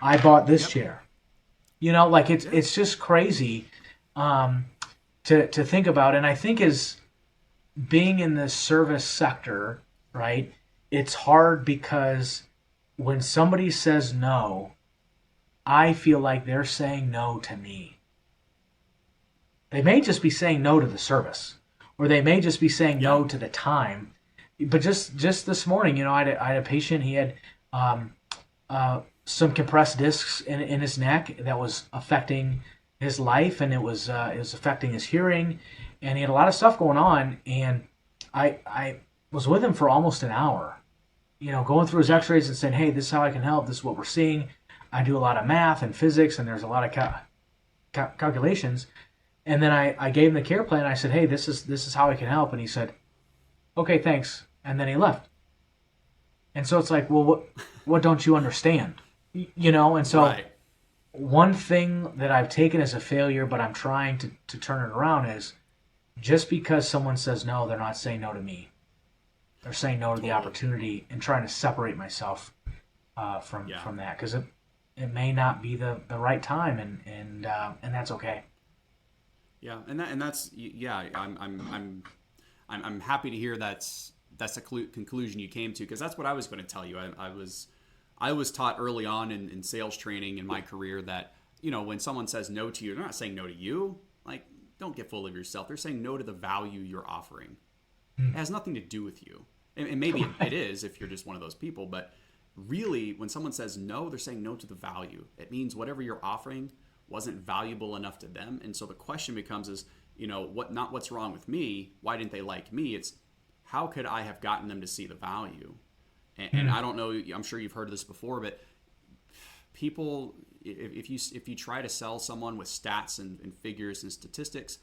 B: I bought this chair. Like it's just crazy to think about. And I think as being in the service sector, right, it's hard because when somebody says no, I feel like they're saying no to me. They may just be saying no to the service, or they may just be saying no to the time. But just this morning, I had a patient. He had some compressed discs in his neck that was affecting his life, and it was affecting his hearing, and he had a lot of stuff going on. And I was with him for almost an hour, going through his X-rays and saying, "Hey, this is how I can help. This is what we're seeing." I do a lot of math and physics, and there's a lot of calculations. And then I gave him the care plan. I said, "Hey, this is how I can help." And he said, "Okay, thanks." And then he left. And so it's like, well, what don't you understand? And so one thing that I've taken as a failure, but I'm trying to turn it around, is just because someone says no, they're not saying no to me. They're saying no to the opportunity, and trying to separate myself from that, because it may not be the right time, and that's okay.
A: Yeah, and that's I'm happy to hear that's the conclusion you came to, because that's what I was going to tell you. I was taught early on in sales training in my career that when someone says no to you, they're not saying no to you. Like, don't get full of yourself. They're saying no to the value you're offering. It has nothing to do with you, and maybe it is if you're just one of those people, but really, when someone says no, they're saying no to the value. It means whatever you're offering wasn't valuable enough to them. And so the question becomes is, not what's wrong with me? Why didn't they like me? It's how could I have gotten them to see the value? And I don't know, I'm sure you've heard this before, but people, if you try to sell someone with stats and figures and statistics,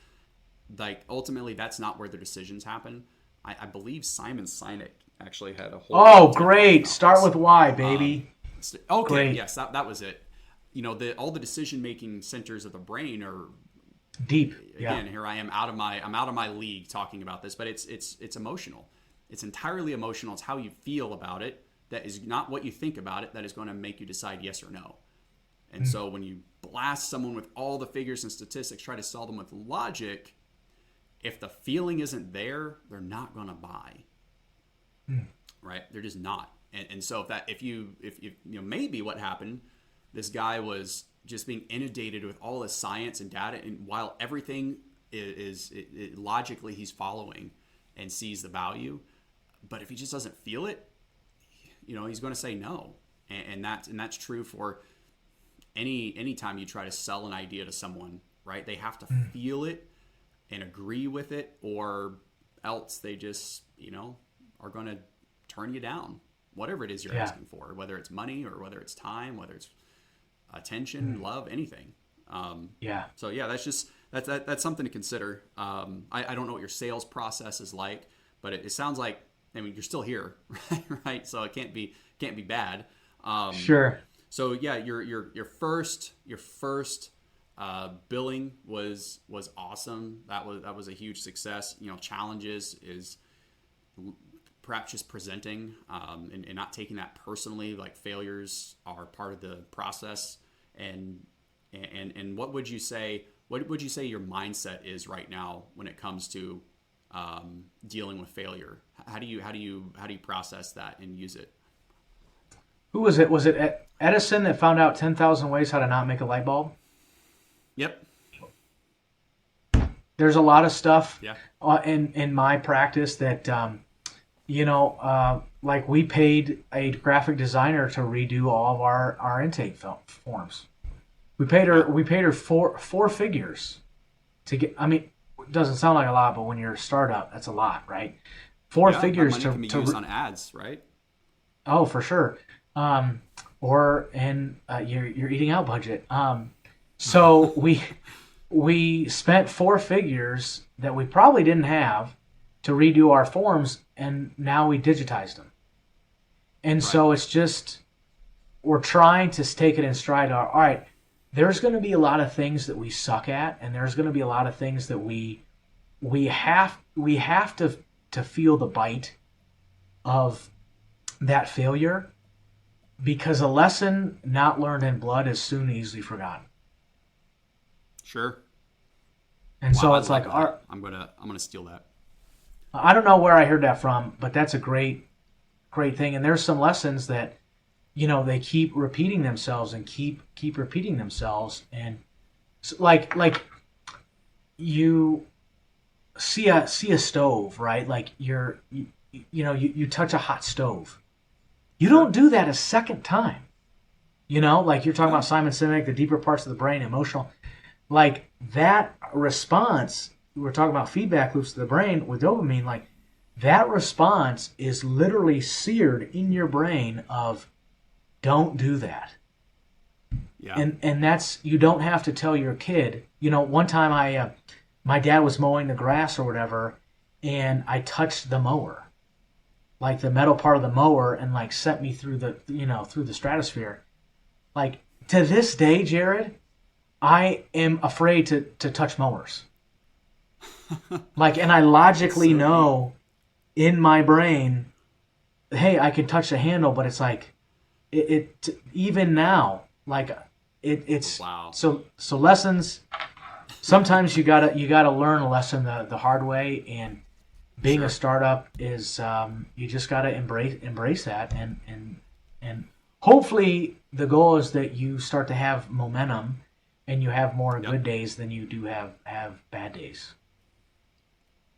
A: like ultimately that's not where the decisions happen. I believe Simon Sinek actually had a whole...
B: Oh, great. Start with why, baby.
A: Okay,
B: great.
A: Yes, that was it. All the decision-making centers of the brain are
B: deep.
A: Again, here I am out of my league talking about this, but it's emotional. It's entirely emotional. It's how you feel about it that is not what you think about it that is going to make you decide yes or no. And so when you blast someone with all the figures and statistics, try to sell them with logic, if the feeling isn't there, they're not going to buy. Right? They're just not. And so if you maybe what happened, this guy was just being inundated with all this science and data, and while everything is logically he's following and sees the value, but if he just doesn't feel it, he's going to say no. And that's true for any time you try to sell an idea to someone, right? They have to feel it and agree with it, or else they just are going to turn you down, whatever it is you're asking for, whether it's money or whether it's time, whether it's attention, love, anything. So that's something to consider. I don't know what your sales process is like, but it sounds like, you're still here, right? So it can't be bad.
B: Sure.
A: So yeah, your first billing was awesome. That was a huge success. Challenges is perhaps just presenting and not taking that personally. Like, failures are part of the process. And what would you say? What would you say your mindset is right now when it comes to dealing with failure? How do you process that and use it?
B: Who was it? Was it Edison that found out 10,000 ways how to not make a light bulb?
A: Yep.
B: There's a lot of stuff in my practice that, like we paid a graphic designer to redo all of our intake forms. We paid her four figures to get. It doesn't sound like a lot, but when you're a startup, that's a lot, right? Four figures
A: that money can be used on ads, right?
B: Oh, for sure. Your eating out budget. So we spent four figures that we probably didn't have to redo our forms, and now we digitized them. And so it's just, we're trying to take it in stride. All right, there's going to be a lot of things that we suck at, and there's going to be a lot of things that we have to feel the bite of that failure, because a lesson not learned in blood is soon easily forgotten.
A: Sure.
B: And so it's like,
A: I'm gonna steal that.
B: I don't know where I heard that from, but that's a great thing. And there's some lessons that, they keep repeating themselves and keep repeating themselves. And like you see a stove, right? Like you touch a hot stove. You don't do that a second time. Like you're talking about Simon Sinek, the deeper parts of the brain, emotional. Like that response, we're talking about feedback loops to the brain with dopamine, like that response is literally seared in your brain of, don't do that. Yeah. And that's, you don't have to tell your kid. One time my dad was mowing the grass or whatever, and I touched the mower, like the metal part of the mower, and like sent me through the stratosphere. Like, to this day, Jared, I am afraid to touch mowers. Like, and I logically know in my brain, hey, I can touch the handle, but it's like, it even now, like it's wow. So lessons. Sometimes you gotta learn a lesson the hard way, and being a startup is you just gotta embrace that, and hopefully the goal is that you start to have momentum and you have more good days than you do have bad days.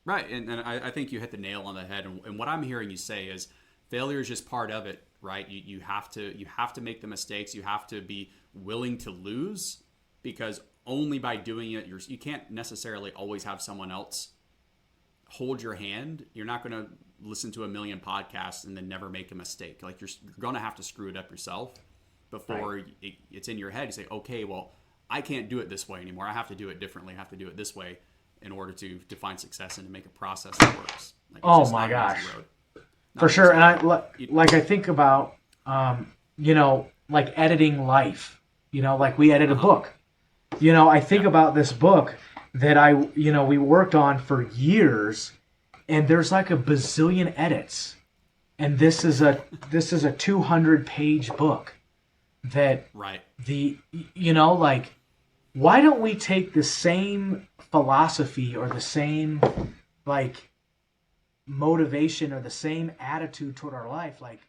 A: Right, and I think you hit the nail on the head. And what I'm hearing you say is failure is just part of it, right? You have to make the mistakes. You have to be willing to lose, because only by doing it, you can't necessarily always have someone else hold your hand. You're not going to listen to a million podcasts and then never make a mistake. Like, you're going to have to screw it up yourself before it's in your head. You say, okay, well, I can't do it this way anymore. I have to do it differently. I have to do it this way in order to find success and to make a process that works. Like,
B: oh my gosh, for sure. And I think about, like editing life, like we edit a book, I think about this book that we worked on for years, and there's like a bazillion edits. And this is a 200-page book that
A: Right.
B: like, why don't we take the same philosophy or the same like motivation or the same attitude toward our life? Like,